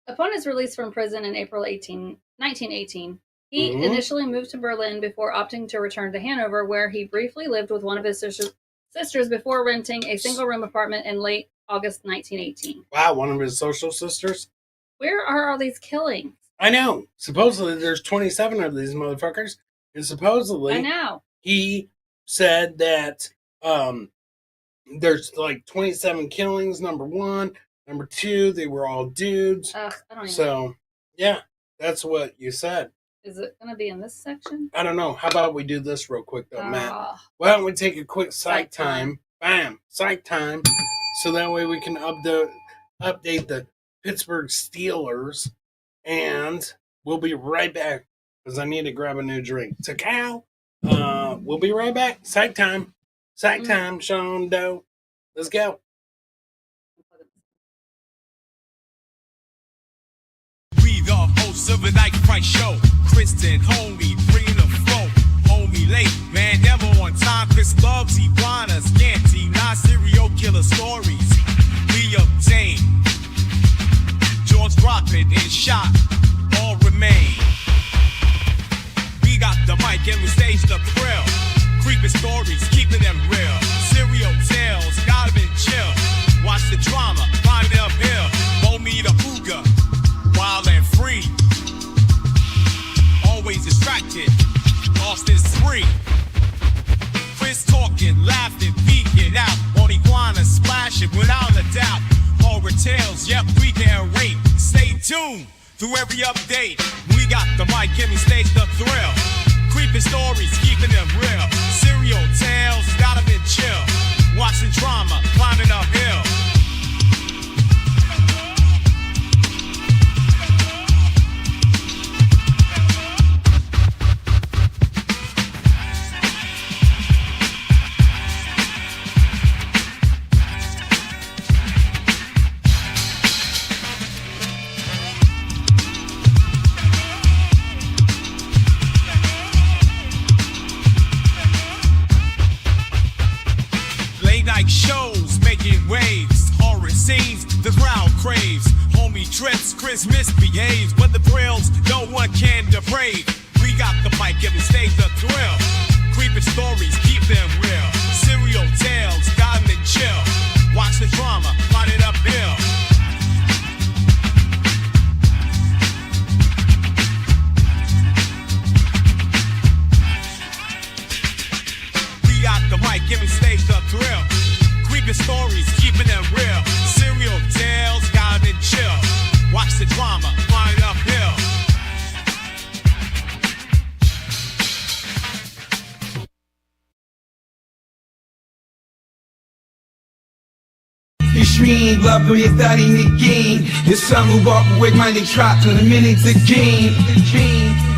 [SPEAKER 3] Upon his release from prison in April 1918, he initially moved to Berlin before opting to return to Hanover, where he briefly lived with one of his sisters before renting a single-room apartment in late August 1918.
[SPEAKER 2] Wow, one of his social sisters?
[SPEAKER 3] Where are all these killings?
[SPEAKER 2] I know. Supposedly there's 27 of these motherfuckers. And supposedly
[SPEAKER 3] I know.
[SPEAKER 2] He said that there's like 27 killings, number one. Number two, they were all dudes.
[SPEAKER 3] I don't even
[SPEAKER 2] know. Yeah, that's what you said.
[SPEAKER 3] Is it going to be in this section?
[SPEAKER 2] I don't know. How about we do this real quick, though, Matt? Why don't we take a quick psych time? Bam! Psych time. So that way we can update the Pittsburgh Steelers. And we'll be right back because I need to grab a new drink. Takao. We'll be right back. Psych time. Psych time, Sean Doe. Let's go.
[SPEAKER 4] We the hosts of a night price show. Kristen, homie, bringing the flow. Homie late, man, never on time. Chris loves iguanas, scanty, non-serial killer stories. We obtain. Jaws dropping and shot, all remain. We got the mic and we stage the thrill. Creeping stories, keeping them real. Serial tales, gotta be chill. Watch the drama, climb it uphill. Roll me the hooga, wild and free. Always distracted, lost in spree. Chris talking, laughing, peeking out. On iguana splashing without a doubt. Horror tales, yep, we can rate. Stay tuned through every update. We got the mic and we stage the thrill. Creeping stories, keeping them real. Serial tales, gotta be chill. Watching drama, climbing uphill. Shows making waves, horror scenes, the crowd craves. Homie trips, Chris misbehaves, but the thrills no one can deprave. We got the mic and we stage the thrill. Creeping stories, keep them real. Serial tales, got them and chill. Watch the drama, find it uphill. We got the mic and we stage the thrill. Creeping stories, keeping them real. Serial tales, gotta be chill. Watch the drama, find it uphill.
[SPEAKER 5] Extreme love for your study again. The sun will walk away, mind they trot to the minutes again.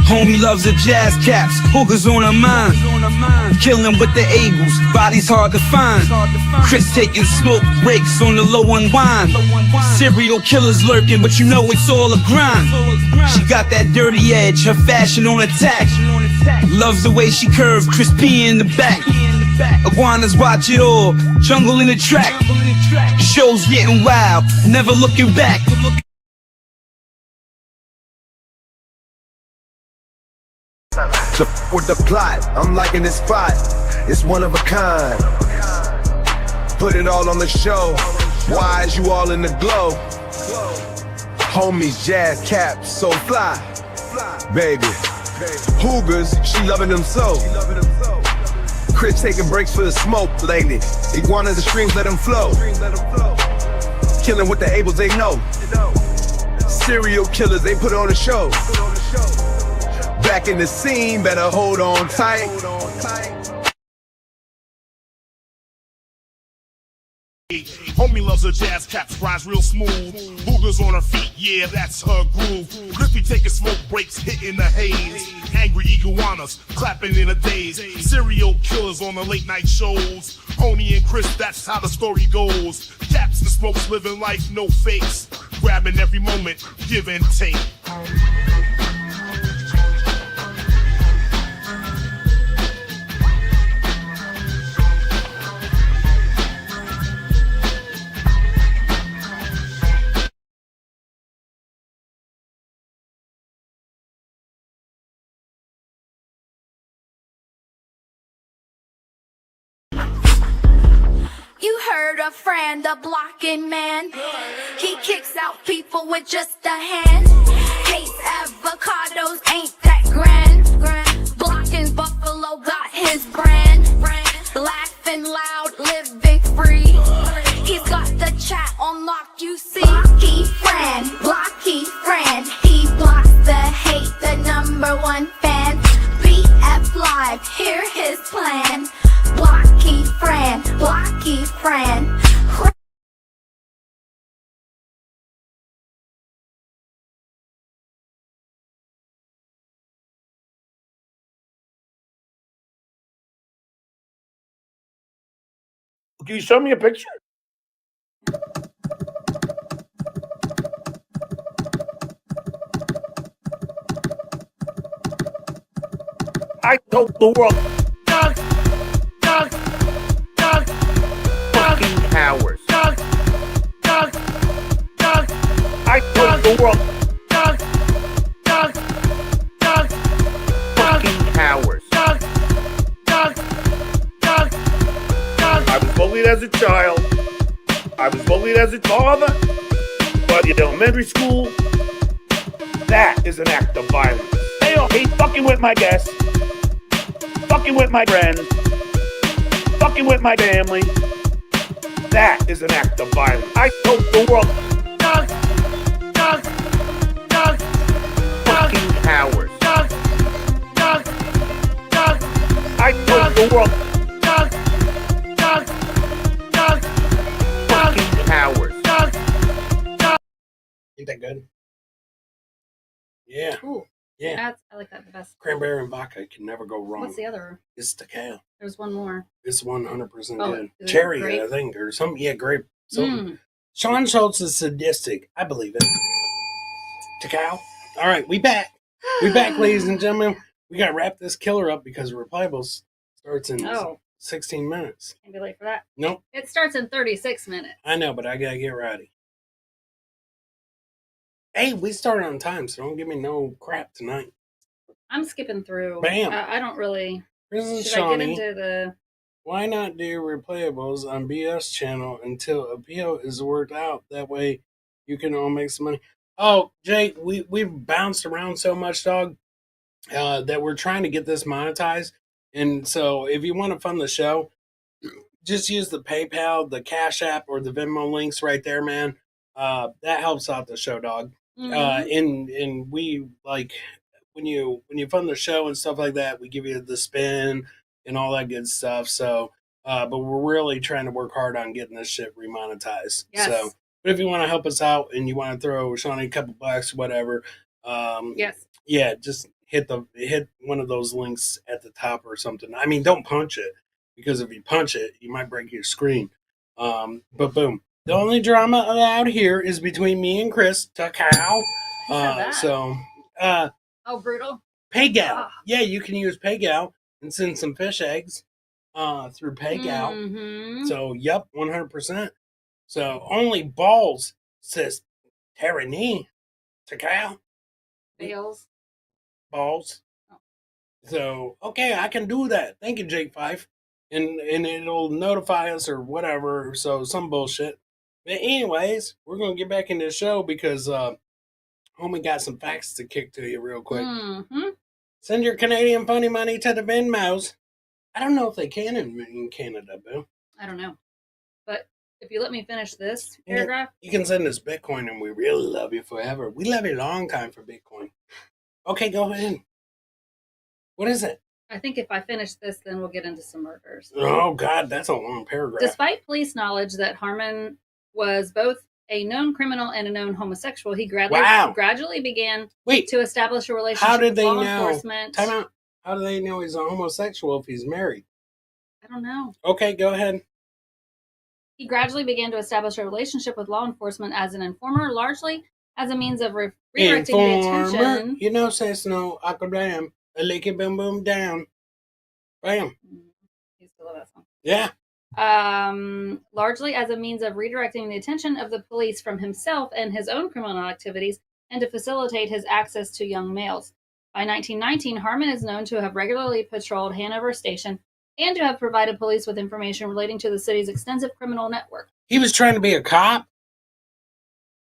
[SPEAKER 5] Homie loves the jazz caps, hookers on her mind. Killing with the Eagles, bodies hard to find. Chris taking smoke breaks on the low unwind. Serial killers lurking, but you know it's all a grind. She got that dirty edge, her fashion on attack. Loves the way she curved, crispy in the back. Iguanas watch it all. Jungle in the track. Show's getting wild. Never looking back.
[SPEAKER 6] With the plot, I'm liking this spot. It's one of a kind. Put it all on the show. Why is you all in the glow? Homies, jazz caps, so fly. Baby, Hoogers, she loving them so. Chris taking breaks for the smoke lately. Iguanas, the streams, let them flow. Killing with the Ables, they know. Serial killers, they put on a show. Back in the scene, better hold on tight.
[SPEAKER 4] Homie loves her jazz caps, rise real smooth. Boogers on her feet, yeah, that's her groove. Griffey taking smoke breaks, hitting the haze. Angry iguanas, clapping in a daze. Serial killers on the late night shows. Honey and Chris, that's how the story goes. Caps and smokes, living life, no fakes. Grabbing every moment, give and take.
[SPEAKER 7] You heard a friend, a blocking man. He kicks out people with just a hand. Hates avocados, ain't that grand. Blocking Buffalo got his brand. Laughing loud, living free. He's got the chat on lock, you see. Blocky friend. He blocks the hate, the #1 fan. BF Live, hear his plan. Blocky friend.
[SPEAKER 1] Can you show me a picture? I told the world. Fucking cowards. I told the world. Fucking cowards. I was bullied as a child. I was bullied as a father. But in elementary school, that is an act of violence. They all hate fucking with my guests, fucking with my friends, fucking with my family. That is an act of violence. I told the world. Fucking cowards. I told the world. Fucking cowards.
[SPEAKER 2] Ain't that good? Yeah.
[SPEAKER 3] Ooh,
[SPEAKER 2] Yeah.
[SPEAKER 3] I like that the best.
[SPEAKER 2] Cranberry and vodka can never go wrong.
[SPEAKER 3] What's the other?
[SPEAKER 2] It's tequila.
[SPEAKER 3] There's one more.
[SPEAKER 2] It's 100%
[SPEAKER 3] Oh,
[SPEAKER 2] good.
[SPEAKER 3] is it
[SPEAKER 2] Cherry,
[SPEAKER 3] grape?
[SPEAKER 2] I think, or something. Yeah, grape.
[SPEAKER 3] Mm.
[SPEAKER 2] Sean Schultz is sadistic. I believe it. Takao. All right, we back. We back, ladies and gentlemen. We got to wrap this killer up because Replayables starts in 16 minutes.
[SPEAKER 3] Can't be late for that.
[SPEAKER 2] Nope.
[SPEAKER 3] It starts in 36 minutes.
[SPEAKER 2] I know, but I got to get ready. Hey, we started on time, so don't give me no crap tonight.
[SPEAKER 3] I'm skipping through.
[SPEAKER 2] Bam.
[SPEAKER 3] I don't really.
[SPEAKER 2] This is
[SPEAKER 3] Should I get
[SPEAKER 2] Shawnee.
[SPEAKER 3] into the?
[SPEAKER 2] Why not do Replayables on BS channel until a PO is worked out? That way you can all make some money. Oh, Jake, we've bounced around so much, dog, that we're trying to get this monetized. And so if you want to fund the show, just use the PayPal, the Cash App, or the Venmo links right there, man. That helps out the show, dog.
[SPEAKER 3] Mhm.
[SPEAKER 2] And we like when you fund the show and stuff like that, we give you the spin and all that good stuff. So, but we're really trying to work hard on getting this shit remonetized.
[SPEAKER 3] Yes.
[SPEAKER 2] So, but if you want to help us out and you want to throw Shawnee a couple bucks, whatever,
[SPEAKER 3] Yes.
[SPEAKER 2] yeah, just hit one of those links at the top or something. I mean, don't punch it, because if you punch it, you might break your screen. But boom. The only drama allowed here is between me and Chris Takao. So,
[SPEAKER 3] Oh, brutal.
[SPEAKER 2] PayGal.
[SPEAKER 3] Ah.
[SPEAKER 2] Yeah, you can use PayGal and send some fish eggs. through Paygout.
[SPEAKER 3] Mm-hmm.
[SPEAKER 2] So, yep, 100%. So, only balls, says Tyranny. Takao.
[SPEAKER 3] Fails.
[SPEAKER 2] Balls.
[SPEAKER 3] Oh.
[SPEAKER 2] So, okay, I can do that. Thank you, Jake Fife. And it'll notify us or whatever. So, some bullshit. But anyways, we're going to get back into the show because homie got some facts to kick to you real quick.
[SPEAKER 3] Mm-hmm.
[SPEAKER 2] Send your Canadian funny money to the Venmos. I don't know if they can in Canada, Boo.
[SPEAKER 3] I don't know. But if you let me finish this paragraph.
[SPEAKER 2] You can send us Bitcoin and we really love you forever. We love you a long time for Bitcoin. Okay, go ahead. What is it?
[SPEAKER 3] I think if I finish this, then we'll get into some murders.
[SPEAKER 2] Oh, God, that's a long paragraph.
[SPEAKER 3] Despite police knowledge that Harmon was both a known criminal and a known homosexual, he gradually began to establish a relationship with law enforcement.
[SPEAKER 2] Time out. How do they know he's a homosexual if he's married?
[SPEAKER 3] I don't know.
[SPEAKER 2] Okay, go ahead.
[SPEAKER 3] He gradually began to establish a relationship with law enforcement as an informer, largely as a means of redirecting the attention.
[SPEAKER 2] You know, says no, akadam, a lick it, boom, boom, down. Bam.
[SPEAKER 3] You still love that song.
[SPEAKER 2] Yeah.
[SPEAKER 3] Largely as a means of redirecting the attention of the police from himself and his own criminal activities, and to facilitate his access to young males. By 1919, Harmon is known to have regularly patrolled Hanover Station and to have provided police with information relating to the city's extensive criminal network.
[SPEAKER 2] He was trying to be a cop?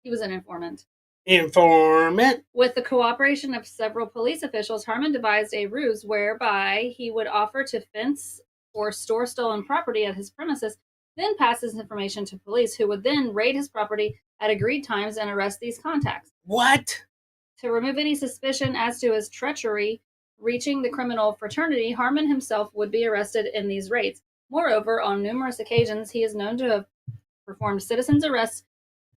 [SPEAKER 3] He was an informant.
[SPEAKER 2] Informant?
[SPEAKER 3] With the cooperation of several police officials, Harmon devised a ruse whereby he would offer to fence or store stolen property at his premises, then pass this information to police, who would then raid his property at agreed times and arrest these contacts.
[SPEAKER 2] What?
[SPEAKER 3] To remove any suspicion as to his treachery reaching the criminal fraternity, Harmon himself would be arrested in these raids. Moreover, on numerous occasions, he is known to have performed citizens' arrests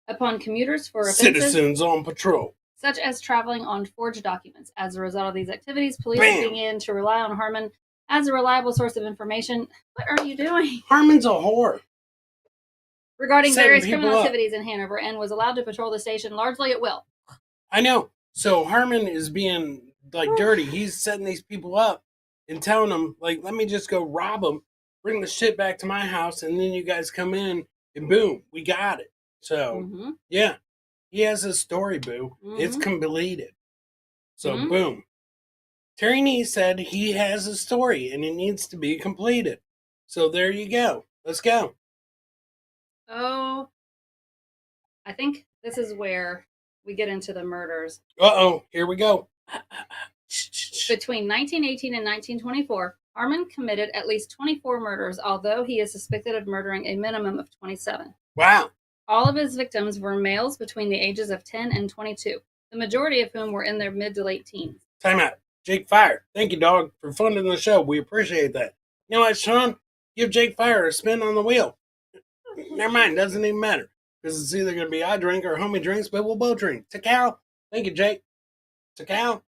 [SPEAKER 3] upon commuters for offenses
[SPEAKER 2] Citizens on patrol,
[SPEAKER 3] such as traveling on forged documents. As a result of these activities, police began to rely on Harmon as a reliable source of information. What are you doing?
[SPEAKER 2] Harmon's a whore.
[SPEAKER 3] Regarding various criminal activities in Hanover, and was allowed to patrol the station largely at will.
[SPEAKER 2] I know. So Harmon is being like dirty. He's setting these people up and telling them, like, let me just go rob them, bring the shit back to my house, and then you guys come in and boom, we got it. So, yeah, he has a story, Boo. It's completed. So, boom. Terry Nee said he has a story and it needs to be completed. So, there you go. Let's go.
[SPEAKER 3] Oh, I think this is where we get into the murders.
[SPEAKER 2] Uh-oh, here we go.
[SPEAKER 3] Between 1918 and 1924, Harmon committed at least 24 murders, although he is suspected of murdering a minimum of 27.
[SPEAKER 2] Wow.
[SPEAKER 3] All of his victims were males between the ages of 10 and 22, the majority of whom were in their mid to late teens.
[SPEAKER 2] Time out. Jake Fire, thank you, dog, for funding the show. We appreciate that. You know what, Sean? Give Jake Fire a spin on the wheel. Never mind, doesn't even matter. Because it's either going to be I drink or homie drinks, but we'll both drink. Takao. Thank you, Jake. Takao.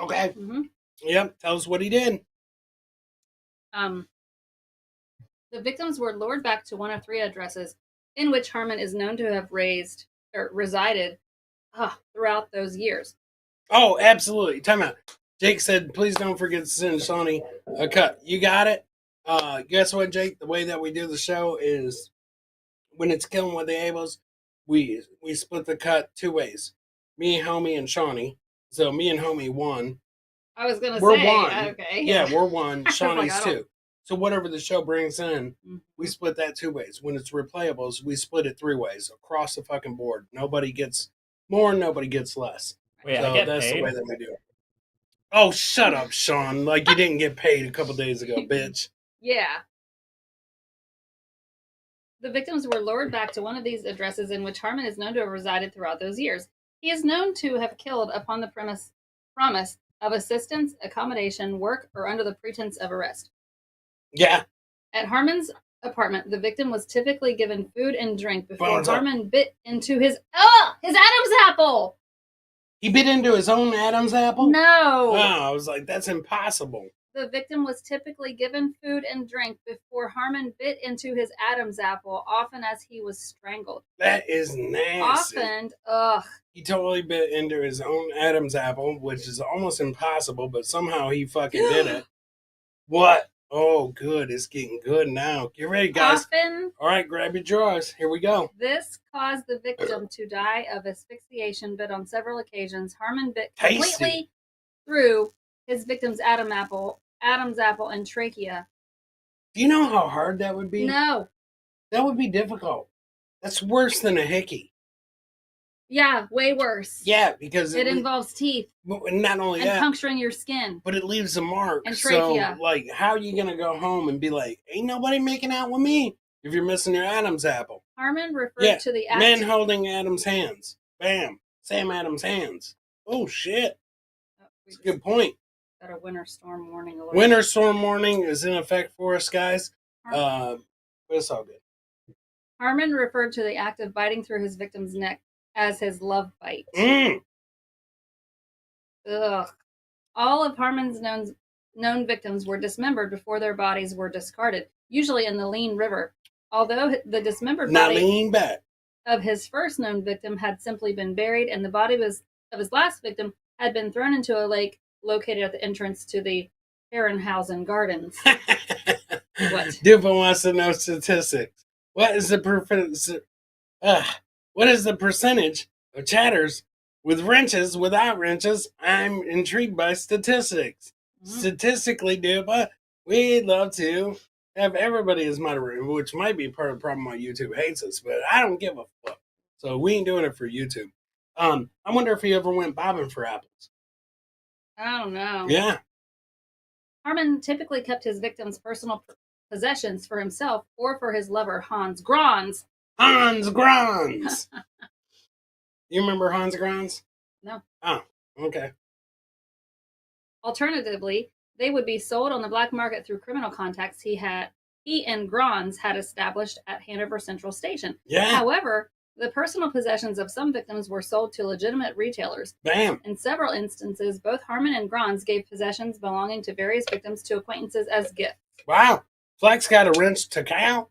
[SPEAKER 2] Okay. Yep, tell us what he did.
[SPEAKER 3] The victims were lured back to one of three addresses in which Harmon is known to have resided throughout those years.
[SPEAKER 2] Oh, absolutely. Time out. Jake said, please don't forget to send Sonny a cut. You got it? Guess what, Jake? The way that we do the show is when it's Killing with the Abels, we split the cut two ways. Me, homie, and Shawnee. So me and homie won.
[SPEAKER 3] I was going to say.
[SPEAKER 2] We're one.
[SPEAKER 3] Okay.
[SPEAKER 2] Yeah, we're one. Shawnee's
[SPEAKER 3] like,
[SPEAKER 2] two. So whatever the show brings in, we split that two ways. When it's replayables, we split it three ways across the fucking board. Nobody gets more, nobody gets less.
[SPEAKER 8] Wait,
[SPEAKER 2] so
[SPEAKER 8] I get
[SPEAKER 2] that's
[SPEAKER 8] paid?
[SPEAKER 2] the way that we do it. Oh, shut up, Sean. Like you didn't get paid a couple days ago, bitch.
[SPEAKER 3] Yeah. The victims were lured back to one of these addresses in which Harmon is known to have resided throughout those years. He is known to have killed upon the promise of assistance, accommodation, work, or under the pretense of arrest.
[SPEAKER 2] Yeah.
[SPEAKER 3] At Harmon's apartment, the victim was typically given food and drink before Harmon bit into his Adam's apple.
[SPEAKER 2] He bit into his own Adam's apple?
[SPEAKER 3] No.
[SPEAKER 2] Oh, I was like, that's impossible.
[SPEAKER 3] the victim was typically given food and drink before Harmon bit into his Adam's apple, often as he was strangled.
[SPEAKER 2] That is nasty.
[SPEAKER 3] Often, ugh.
[SPEAKER 2] He totally bit into his own Adam's apple, which is almost impossible, but somehow he fucking did it. What? Oh, good. It's getting good now. Get ready, guys.
[SPEAKER 3] Often,
[SPEAKER 2] all right, grab your drawers. Here we go.
[SPEAKER 3] This caused the victim to die of asphyxiation, but on several occasions, Harmon bit completely through his victim's Adam's apple and trachea.
[SPEAKER 2] Do you know how hard that would be?
[SPEAKER 3] No.
[SPEAKER 2] That would be difficult. That's worse than a hickey.
[SPEAKER 3] Yeah, way worse.
[SPEAKER 2] Yeah, because
[SPEAKER 3] it involves teeth.
[SPEAKER 2] Not only that,
[SPEAKER 3] puncturing your skin.
[SPEAKER 2] But it leaves a mark.
[SPEAKER 3] And trachea.
[SPEAKER 2] So, like, how are you going to go home and be like, ain't nobody making out with me if you're missing your Adam's apple?
[SPEAKER 3] Harmon referred to the act.
[SPEAKER 2] Men holding Adam's hands. Bam. Sam Adam's hands. Oh, shit. That's a good point.
[SPEAKER 3] Got a winter storm warning alert.
[SPEAKER 2] Winter storm warning is in effect for us, guys. But it's all good.
[SPEAKER 3] Harmon referred to the act of biting through his victim's neck as his love bite. Ugh. All of Harmon's known victims were dismembered before their bodies were discarded, usually in the Lean River. Although the dismembered body of his first known victim had simply been buried, and the body of his last victim had been thrown into a lake located at the entrance to the Herrenhausen Gardens. What?
[SPEAKER 2] Dupa wants to know statistics. What is the percentage of chatters with wrenches, without wrenches? I'm intrigued by statistics. Statistically, Dupa, we'd love to have everybody as moderator, which might be part of the problem why YouTube hates us, but I don't give a fuck. So we ain't doing it for YouTube. I wonder if he ever went bobbing for apples.
[SPEAKER 3] I don't know.
[SPEAKER 2] Yeah.
[SPEAKER 3] Harmon typically kept his victims' personal possessions for himself or for his lover, Hans Grans.
[SPEAKER 2] Hans Grans! You remember Hans Grans?
[SPEAKER 3] No.
[SPEAKER 2] Oh, okay.
[SPEAKER 3] Alternatively, they would be sold on the black market through criminal contacts he and Grans had established at Hanover Central Station.
[SPEAKER 2] Yeah.
[SPEAKER 3] However, the personal possessions of some victims were sold to legitimate retailers.
[SPEAKER 2] Bam.
[SPEAKER 3] In several instances, both Harmon and Grans gave possessions belonging to various victims to acquaintances as gifts.
[SPEAKER 2] Wow. Flex got a wrench to cow?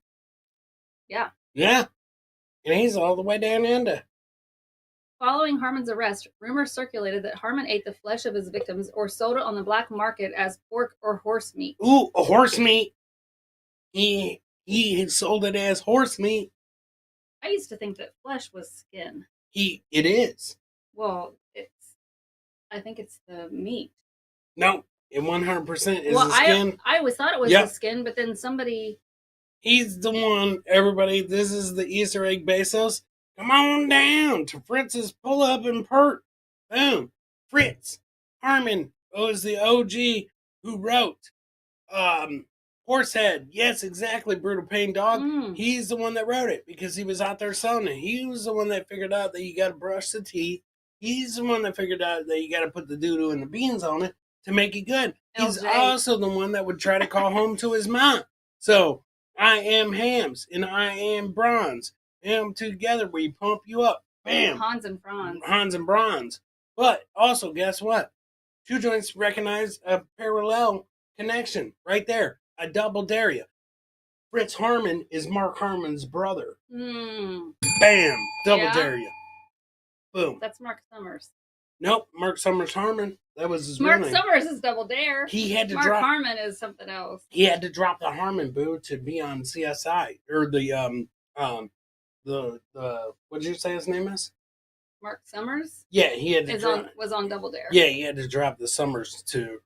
[SPEAKER 3] Yeah.
[SPEAKER 2] Yeah. And he's all the way down under.
[SPEAKER 3] Following Harmon's arrest, rumors circulated that Harmon ate the flesh of his victims or sold it on the black market as pork or horse meat.
[SPEAKER 2] Ooh, a horse meat. He sold it as horse meat.
[SPEAKER 3] I used to think that flesh was skin.
[SPEAKER 2] It is.
[SPEAKER 3] Well, I think it's the meat.
[SPEAKER 2] No, it 100% is the skin.
[SPEAKER 3] I always thought it was the skin, but then somebody...
[SPEAKER 2] He's the one, everybody, this is the Easter egg Bezos. Come on down to Fritz's Pull Up and Pert. Boom. Fritz Harmon was the OG who wrote Horsehead. Yes, exactly, Brutal Pain Dog. He's the one that wrote it because he was out there selling it. He was the one that figured out that you got to brush the teeth. He's the one that figured out that you got to put the doo-doo and the beans on it to make it good. He's also the one that would try to call home to his mom. So, I am hams and I am bronze. Them together, we pump you up. Bam.
[SPEAKER 3] Hans and Franz.
[SPEAKER 2] Hans and Bronze. But also, guess what? Two joints recognize a parallel connection right there. I double dare you. Fritz Harmon is Mark Harmon's brother. Bam. Double dare you. Boom.
[SPEAKER 3] That's Mark Summers.
[SPEAKER 2] Nope. Mark Summers Harmon. That was his
[SPEAKER 3] Mark
[SPEAKER 2] real name.
[SPEAKER 3] Summers is Double Dare.
[SPEAKER 2] He had to
[SPEAKER 3] Mark Harmon is something else.
[SPEAKER 2] He had to drop the Harmon boo to be on CSI or the what did you say his name is?
[SPEAKER 3] Mark Summers?
[SPEAKER 2] Yeah, he had to
[SPEAKER 3] was on Double Dare.
[SPEAKER 2] Yeah, he had to drop the Summers to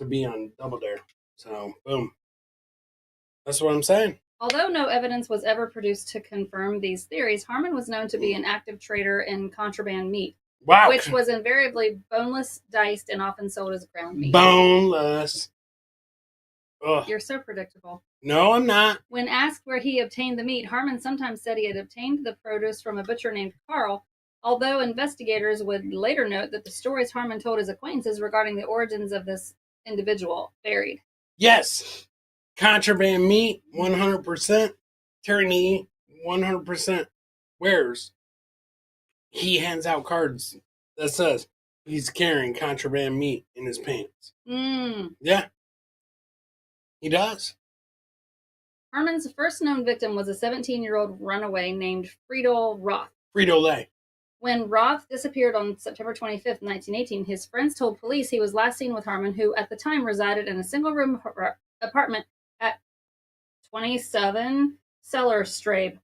[SPEAKER 2] be on Double Dare. So boom. That's what I'm saying.
[SPEAKER 3] Although no evidence was ever produced to confirm these theories, Harmon was known to be an active trader in contraband meat.
[SPEAKER 2] Wow.
[SPEAKER 3] Which was invariably boneless, diced, and often sold as ground meat.
[SPEAKER 2] Boneless. Ugh.
[SPEAKER 3] You're so predictable.
[SPEAKER 2] No, I'm not.
[SPEAKER 3] When asked where he obtained the meat, Harmon sometimes said he had obtained the produce from a butcher named Carl, although investigators would later note that the stories Harmon told his acquaintances regarding the origins of this individual varied.
[SPEAKER 2] Yes. Contraband meat, 100%. Tyranny, 100%. Where's he hands out cards that says he's carrying contraband meat in his pants. Yeah. He does.
[SPEAKER 3] Harmon's first known victim was a 17-year-old runaway named Friedel Roth.
[SPEAKER 2] Frito-Lay.
[SPEAKER 3] When Roth disappeared on September 25th, 1918, his friends told police he was last seen with Harmon, who at the time resided in a single-room apartment at 27 Sellerstrabe.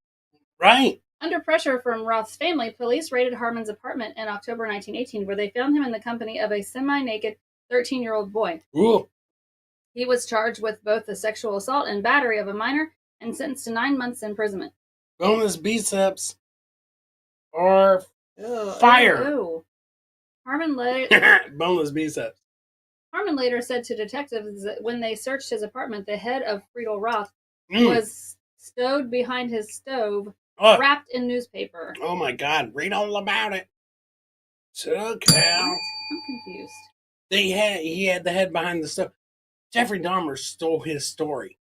[SPEAKER 2] Right.
[SPEAKER 3] Under pressure from Roth's family, police raided Harmon's apartment in October 1918, where they found him in the company of a semi-naked 13-year-old boy.
[SPEAKER 2] Ooh.
[SPEAKER 3] He was charged with both the sexual assault and battery of a minor and sentenced to 9 months imprisonment.
[SPEAKER 2] Boneless biceps or fire.
[SPEAKER 3] Ew.
[SPEAKER 2] Boneless biceps.
[SPEAKER 3] Harmon later said to detectives that when they searched his apartment, the head of Friedel Roth was stowed behind his stove, wrapped in newspaper.
[SPEAKER 2] Oh my God! Read all about it. So cow.
[SPEAKER 3] I'm confused.
[SPEAKER 2] He had the head behind the stove. Jeffrey Dahmer stole his story.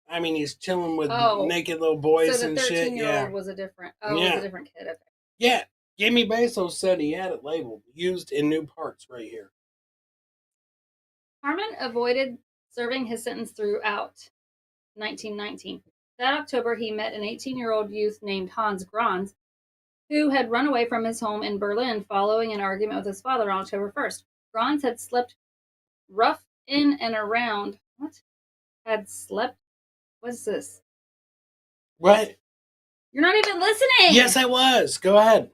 [SPEAKER 2] I mean, he's chilling with naked little boys and shit.
[SPEAKER 3] So the 13-year-old was a different. Was a different kid. Okay.
[SPEAKER 2] Yeah. Jamie Bezos said he had it labeled, used in new parts right here.
[SPEAKER 3] Harmon avoided serving his sentence throughout 1919. That October, he met an 18-year-old youth named Hans Grans, who had run away from his home in Berlin following an argument with his father on October 1st. Grans had slept rough in and around. What? Had slept? What's this?
[SPEAKER 2] What?
[SPEAKER 3] You're not even listening!
[SPEAKER 2] Yes, I was. Go ahead.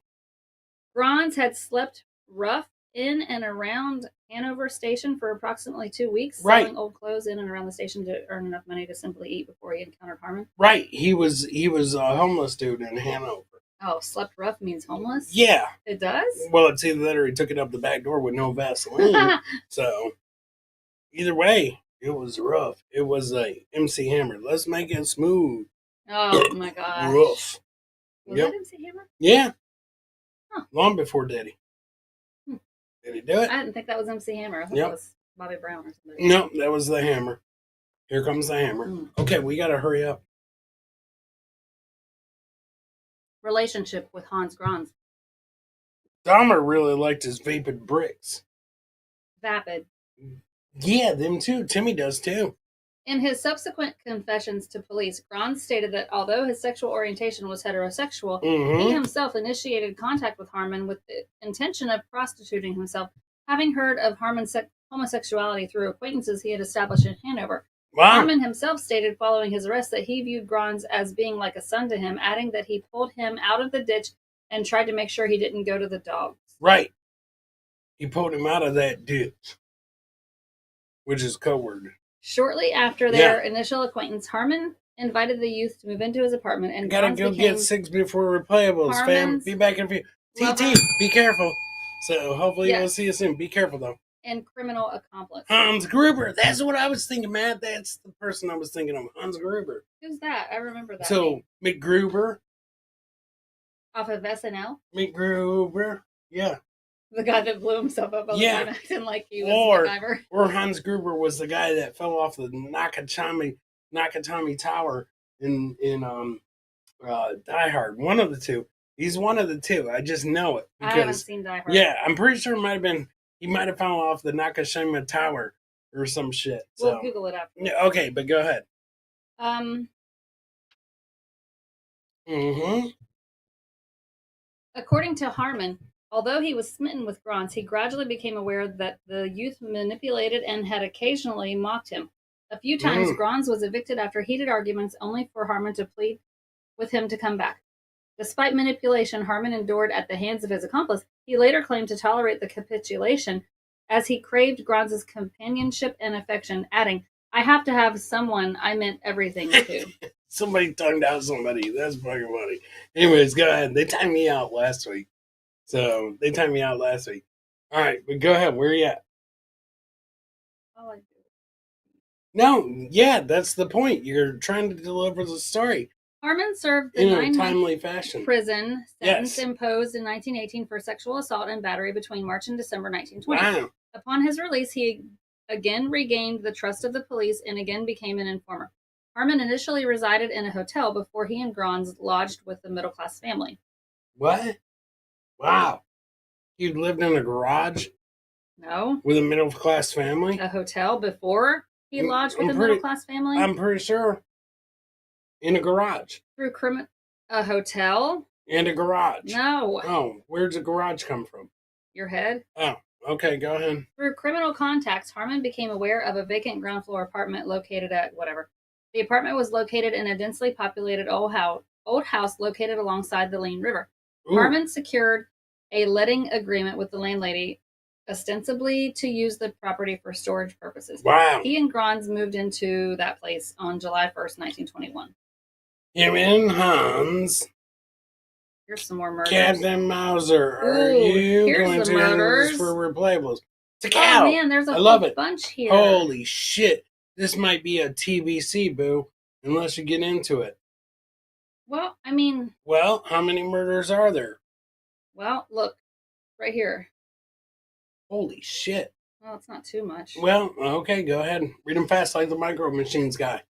[SPEAKER 3] Grans had slept rough in and around Hanover Station for approximately 2 weeks, selling old clothes in and around the station to earn enough money to simply eat before he encountered Harmon.
[SPEAKER 2] Right. He was a homeless dude in Hanover.
[SPEAKER 3] Oh, slept rough means homeless?
[SPEAKER 2] Yeah.
[SPEAKER 3] It does?
[SPEAKER 2] Well, it's either that or he took it up the back door with no Vaseline. So, either way, it was rough. It was a MC Hammer. Let's make it smooth.
[SPEAKER 3] Oh, my gosh.
[SPEAKER 2] Rough.
[SPEAKER 3] Was that MC Hammer?
[SPEAKER 2] Yeah.
[SPEAKER 3] Huh.
[SPEAKER 2] Long before Daddy. Did he do it?
[SPEAKER 3] I didn't think that was MC Hammer. I thought that was Bobby Brown or something.
[SPEAKER 2] No, that was the Hammer. Here comes the Hammer. Okay, we got to hurry up.
[SPEAKER 3] Relationship with Hans Grans.
[SPEAKER 2] Dahmer really liked his vapid bricks.
[SPEAKER 3] Vapid.
[SPEAKER 2] Yeah, them too. Timmy does too.
[SPEAKER 3] In his subsequent confessions to police, Grans stated that although his sexual orientation was heterosexual, he himself initiated contact with Harmon with the intention of prostituting himself, having heard of Harmon's homosexuality through acquaintances he had established in Hanover. Wow. Harmon himself stated following his arrest that he viewed Grans as being like a son to him, adding that he pulled him out of the ditch and tried to make sure he didn't go to the dogs.
[SPEAKER 2] Right. He pulled him out of that ditch, which is code word.
[SPEAKER 3] Shortly after their initial acquaintance, Harmon invited the youth to move into his apartment, and
[SPEAKER 2] gotta go get 6 before replayables, fam. Be back in a few. TT, be careful. So hopefully we'll see you soon. Be careful though.
[SPEAKER 3] And criminal accomplice.
[SPEAKER 2] Hans Gruber. That's what I was thinking, Matt. That's the person I was thinking of. Hans Gruber.
[SPEAKER 3] Who's that? I remember that.
[SPEAKER 2] So McGruber.
[SPEAKER 3] Off of SNL.
[SPEAKER 2] McGruber. Yeah.
[SPEAKER 3] The guy that blew himself up all the time, acting like he was MacGyver.
[SPEAKER 2] Or Hans Gruber was the guy that fell off the Nakatomi Tower in Die Hard. One of the two. He's one of the two. I just know it.
[SPEAKER 3] Because, I haven't seen Die Hard.
[SPEAKER 2] Yeah, I'm pretty sure he might have fallen off the Nakatomi Tower or some shit. So.
[SPEAKER 3] We'll Google it after.
[SPEAKER 2] Yeah, okay, but go ahead.
[SPEAKER 3] According to Harmon, although he was smitten with Grans, he gradually became aware that the youth manipulated and had occasionally mocked him. A few times, Grans was evicted after heated arguments, only for Harmon to plead with him to come back. Despite manipulation Harmon endured at the hands of his accomplice, he later claimed to tolerate the capitulation as he craved Grans' companionship and affection, adding, "I have to have someone I meant everything to."
[SPEAKER 2] Somebody tongued out somebody. That's fucking funny. Anyways, go ahead. They timed me out last week. All right, but go ahead. Where are you at?
[SPEAKER 3] Oh, I do.
[SPEAKER 2] No, yeah, that's the point. You're trying to deliver the story.
[SPEAKER 3] Harmon served the 9-month prison sentence imposed in 1918 for sexual assault and battery between March and December 1920.
[SPEAKER 2] Wow.
[SPEAKER 3] Upon his release, he again regained the trust of the police and again became an informer. Harmon initially resided in a hotel before he and Grans lodged with the middle-class family.
[SPEAKER 2] What? Wow. You lived in a garage?
[SPEAKER 3] No.
[SPEAKER 2] With a middle-class family?
[SPEAKER 3] A hotel before He lodged with a middle-class family?
[SPEAKER 2] I'm pretty sure. In a garage.
[SPEAKER 3] Through a hotel?
[SPEAKER 2] And a garage.
[SPEAKER 3] No.
[SPEAKER 2] Oh, where's the garage come from?
[SPEAKER 3] Your head?
[SPEAKER 2] Oh, okay, go ahead.
[SPEAKER 3] Through criminal contacts, Harmon became aware of a vacant ground floor apartment located at whatever. The apartment was located in a densely populated old house located alongside the Lean River.
[SPEAKER 2] Ooh.
[SPEAKER 3] Harmon secured a letting agreement with the landlady, ostensibly to use the property for storage purposes.
[SPEAKER 2] Wow.
[SPEAKER 3] He and Grons moved into that place on July 1st, 1921.
[SPEAKER 2] Him and Hans.
[SPEAKER 3] Here's some more murders.
[SPEAKER 2] Captain Mauser, are
[SPEAKER 3] Ooh,
[SPEAKER 2] you
[SPEAKER 3] here's
[SPEAKER 2] going
[SPEAKER 3] the
[SPEAKER 2] to handle
[SPEAKER 3] murders.
[SPEAKER 2] this for replayables? It's a cow.
[SPEAKER 3] Oh man, there's a
[SPEAKER 2] I love
[SPEAKER 3] whole
[SPEAKER 2] it.
[SPEAKER 3] bunch here.
[SPEAKER 2] Holy shit. This might be a TBC, boo, unless you get into it.
[SPEAKER 3] Well, I mean...
[SPEAKER 2] Well, how many murders are there?
[SPEAKER 3] Well, look. Right here.
[SPEAKER 2] Holy shit.
[SPEAKER 3] Well, it's not too much.
[SPEAKER 2] Well, okay, go ahead. Read them fast like the Micro Machines guy.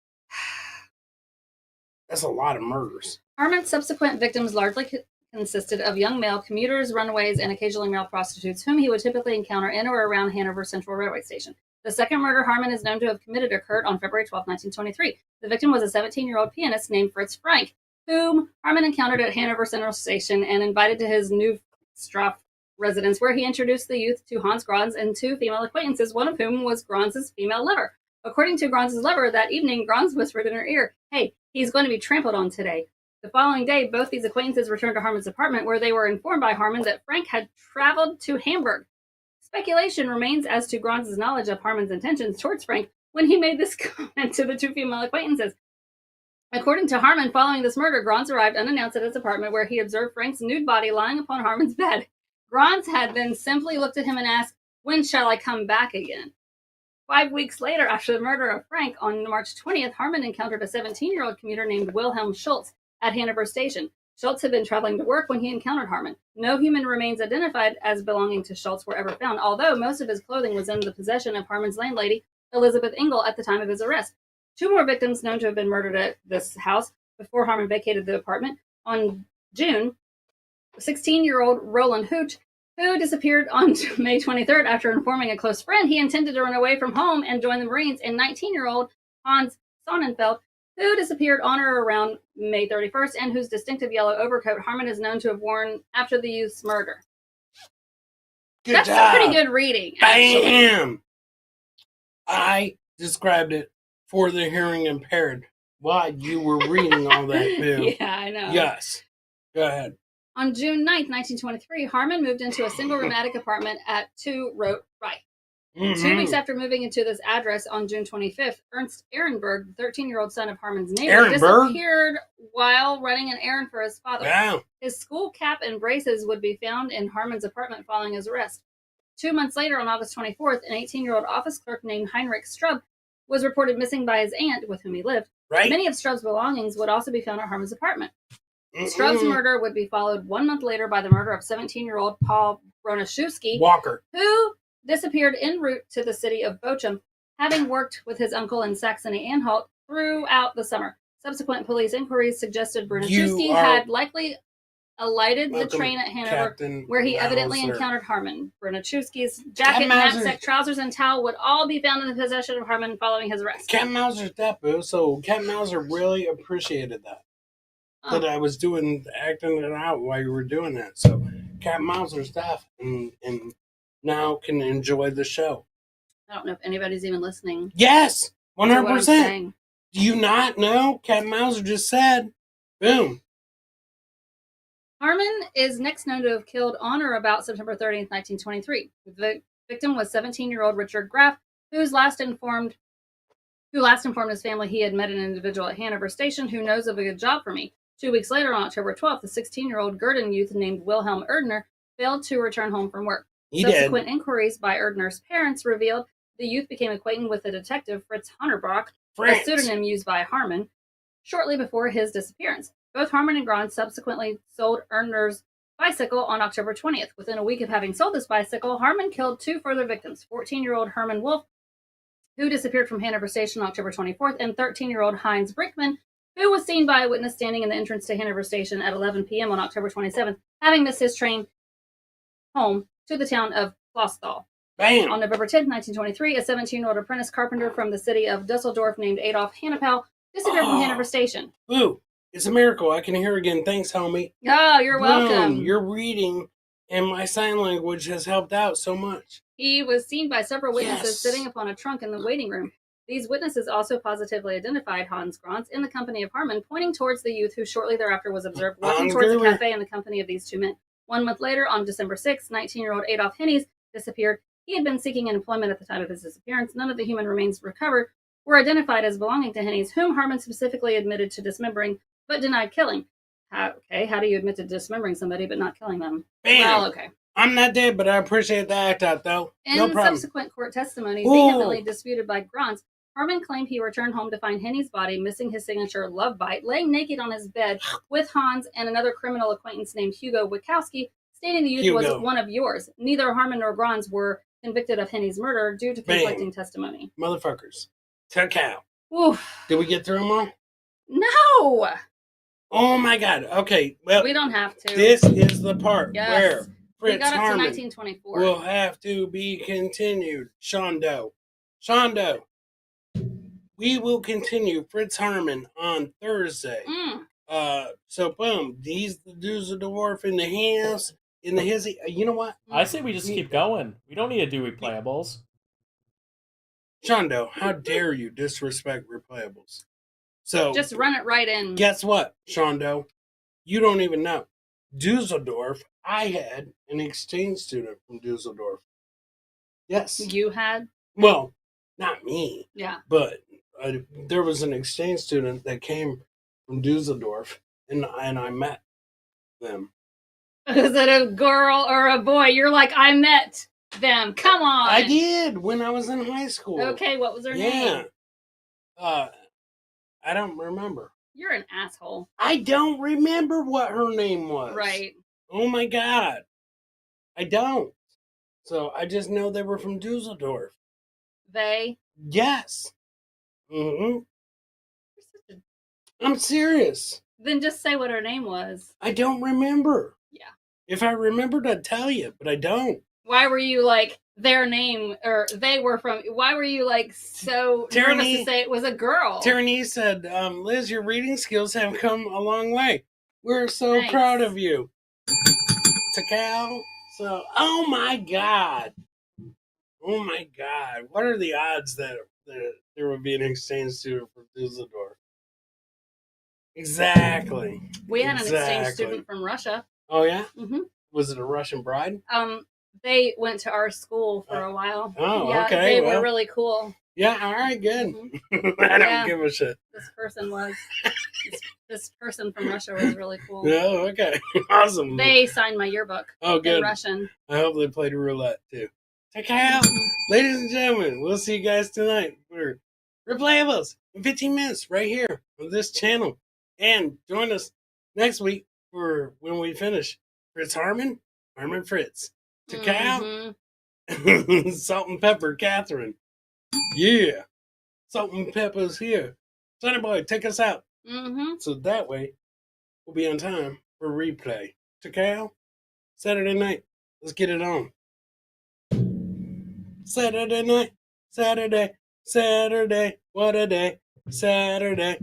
[SPEAKER 2] That's a lot of murders.
[SPEAKER 3] Harmon's subsequent victims largely consisted of young male commuters, runaways, and occasionally male prostitutes, whom he would typically encounter in or around Hanover Central Railway Station. The second murder Harmon is known to have committed occurred on February 12, 1923. The victim was a 17-year-old pianist named Fritz Frank, whom Harmon encountered at Hanover Central Station and invited to his New Straff residence, where he introduced the youth to Hans Grons and two female acquaintances, one of whom was Grons' female lover. According to Grons' lover, that evening, Grons whispered in her ear, "Hey, he's going to be trampled on today." The following day, both these acquaintances returned to Harmon's apartment, where they were informed by Harmon that Frank had traveled to Hamburg. Speculation remains as to Grons' knowledge of Harmon's intentions towards Frank when he made this comment to the two female acquaintances. According to Harmon, following this murder, Grons arrived unannounced at his apartment, where he observed Frank's nude body lying upon Harmon's bed. Grons had then simply looked at him and asked, "When shall I come back again?" 5 weeks later, after the murder of Frank, on March 20th, Harmon encountered a 17-year-old commuter named Wilhelm Schultz at Hanover Station. Schultz had been traveling to work when he encountered Harmon. No human remains identified as belonging to Schultz were ever found, although most of his clothing was in the possession of Harmon's landlady, Elizabeth Engel, at the time of his arrest. 2 more victims known to have been murdered at this house before Harmon vacated the apartment. On June, 16-year-old Roland Hooch, who disappeared on May 23rd after informing a close friend he intended to run away from home and join the Marines, and 19-year-old Hans Sonnenfeld, who disappeared on or around May 31st and whose distinctive yellow overcoat Harmon is known to have worn after the youth's murder. That's some pretty good reading, actually.
[SPEAKER 2] Bam! I described it for the hearing impaired while you were reading all that, Bill.
[SPEAKER 3] Yeah, I know.
[SPEAKER 2] Yes. Go ahead.
[SPEAKER 3] On June 9th, 1923, Harmon moved into a single-room attic apartment at 2 Rote Reich. 2 weeks after moving into this address on June 25th, Ernst Ehrenberg, the 13-year-old son of Harmon's neighbor, disappeared while running an errand for his father.
[SPEAKER 2] Wow.
[SPEAKER 3] His school cap and braces would be found in Harmon's apartment following his arrest. 2 months later, on August 24th, an 18-year-old office clerk named Heinrich Strub was reported missing by his aunt, with whhom he lived.
[SPEAKER 2] Right.
[SPEAKER 3] Many of Strub's belongings would also be found at Harmon's apartment. Strub's murder would be followed 1 month later by the murder of 17-year-old Paul Bronaszewski
[SPEAKER 2] Walker,
[SPEAKER 3] who disappeared en route to the city of Bochum, having worked with his uncle in Saxony-Anhalt throughout the summer. Subsequent police inquiries suggested Bronaszewski had likely alighted the train at Hanover, where he evidently encountered Harmon. Bronaszewski's jacket, knapsack, trousers, and towel would all be found in the possession of Harmon following his arrest.
[SPEAKER 2] Captain Mauser's that, boo. So Captain Mauser really appreciated that. That I was acting it out while you were doing that. So Captain Mauser's deaf and now can enjoy the show.
[SPEAKER 3] I don't know if anybody's even listening.
[SPEAKER 2] Yes,
[SPEAKER 3] 100%.
[SPEAKER 2] Do you not know? Captain Mauser just said, boom.
[SPEAKER 3] Harmon is next known to have killed on or about September 30th, 1923. The victim was 17-year-old Richard Graff, who last informed his family he had met an individual at Hanover Station who knows of a good job for me. 2 weeks later, on October 12th, the 16-year-old Gurdon youth named Wilhelm Erdner failed to return home from work. Subsequent inquiries by Erdner's parents revealed the youth became acquainted with the detective Fritz Honnerbach, a pseudonym used by Harmon, shortly before his disappearance. Both Harmon and Grons subsequently sold Erdner's bicycle on October 20th. Within a week of having sold this bicycle, Harmon killed 2 further victims, 14-year-old Herman Wolf, who disappeared from Hanover Station on October 24th, and 13-year-old Heinz Brinkman, who was seen by a witness standing in the entrance to Hanover Station at 11 p.m. on October 27th, having missed his train home to the town of Clausthal.
[SPEAKER 2] Bam!
[SPEAKER 3] On November 10th, 1923, a 17-year-old apprentice carpenter from the city of Dusseldorf named Adolf Hannepel disappeared from Hanover Station.
[SPEAKER 2] Ooh, it's a miracle. I can hear again. Thanks, homie.
[SPEAKER 3] Oh, you're welcome.
[SPEAKER 2] Your reading and my sign language has helped out so much.
[SPEAKER 3] He was seen by several witnesses sitting upon a trunk in the waiting room. These witnesses also positively identified Hans Grantz in the company of Harmon, pointing towards the youth who shortly thereafter was observed walking towards the cafe in the company of these two men. 1 month later, on December 6th, 19-year-old Adolf Hennies disappeared. He had been seeking employment at the time of his disappearance. None of the human remains recovered were identified as belonging to Hennies, whom Harmon specifically admitted to dismembering, but denied killing. How do you admit to dismembering somebody but not killing them?
[SPEAKER 2] Bam.
[SPEAKER 3] Well, okay.
[SPEAKER 2] I'm not dead, but I appreciate the act out, though. No
[SPEAKER 3] In
[SPEAKER 2] problem.
[SPEAKER 3] subsequent court testimony, vehemently disputed by Grantz, Harmon claimed he returned home to find Henny's body, missing his signature love bite, laying naked on his bed with Hans and another criminal acquaintance named Hugo Wachowski, stating the youth was one of yours. Neither Harmon nor Grantz were convicted of Henny's murder due to conflicting testimony.
[SPEAKER 2] Motherfuckers. Took out.
[SPEAKER 3] Oof.
[SPEAKER 2] Did we get through them all?
[SPEAKER 3] No!
[SPEAKER 2] Oh my God. Okay. Well,
[SPEAKER 3] we don't have to.
[SPEAKER 2] This is the part where
[SPEAKER 3] we
[SPEAKER 2] Fritz
[SPEAKER 3] got up to
[SPEAKER 2] Harmon
[SPEAKER 3] 1924.
[SPEAKER 2] will have to be continued. Shondo, we will continue Fritz Harmon on Thursday. So boom, these the Dusseldorf in the house, in the hizzy. You know what?
[SPEAKER 8] I say we just keep going. We don't need to do replayables.
[SPEAKER 2] Shondo, how dare you disrespect replayables? So
[SPEAKER 3] just run it right in.
[SPEAKER 2] Guess what, Shondo? You don't even know. Dusseldorf, I had an exchange student from Dusseldorf. Yes.
[SPEAKER 3] You had?
[SPEAKER 2] Well, not me.
[SPEAKER 3] Yeah.
[SPEAKER 2] But there was an exchange student that came from Dusseldorf, and I met them.
[SPEAKER 3] Is it a girl or a boy? You're like, I met them. Come on.
[SPEAKER 2] I did when I was in high school.
[SPEAKER 3] Okay, what was her name?
[SPEAKER 2] I don't remember.
[SPEAKER 3] You're an asshole.
[SPEAKER 2] I don't remember what her name was.
[SPEAKER 3] Right.
[SPEAKER 2] Oh my God. I don't. So I just know they were from Dusseldorf.
[SPEAKER 3] They?
[SPEAKER 2] Yes. Mm-hmm. I'm serious.
[SPEAKER 3] Then just say what her name was.
[SPEAKER 2] I don't remember.
[SPEAKER 3] Yeah.
[SPEAKER 2] If I remembered, I'd tell you, but I don't.
[SPEAKER 3] Why were you like their name, or they were from? Why were you like so nervous to say it was a girl?
[SPEAKER 2] Tyranny said, "Liz, your reading skills have come a long way. We're so proud of you." Takao. So, oh my God, what are the odds that there would be an exchange student from Dusseldorf? Exactly.
[SPEAKER 3] We had an exchange student from Russia.
[SPEAKER 2] Oh yeah.
[SPEAKER 3] Mm-hmm.
[SPEAKER 2] Was it a Russian bride?
[SPEAKER 3] They went to our school for a while.
[SPEAKER 2] Oh,
[SPEAKER 3] yeah,
[SPEAKER 2] okay.
[SPEAKER 3] They were really cool.
[SPEAKER 2] Yeah, all right, good.
[SPEAKER 3] Mm-hmm.
[SPEAKER 2] I don't give a shit.
[SPEAKER 3] This person was. This person from Russia was really cool.
[SPEAKER 2] Oh, okay. Awesome.
[SPEAKER 3] They signed my yearbook.
[SPEAKER 2] Oh, good.
[SPEAKER 3] In Russian.
[SPEAKER 2] I hope they played roulette, too. Take care. Ladies and gentlemen, we'll see you guys tonight for Replayables in 15 minutes right here on this channel. And join us next week for when we finish Fritz Harmon Fritz. Takao, Salt and Pepper Catherine. Yeah. Salt and Pepper's here. Sonny Boy, take us out. So that way, we'll be on time for replay. Takao, Saturday night. Let's get it on. Saturday night. Saturday. What a day. Saturday.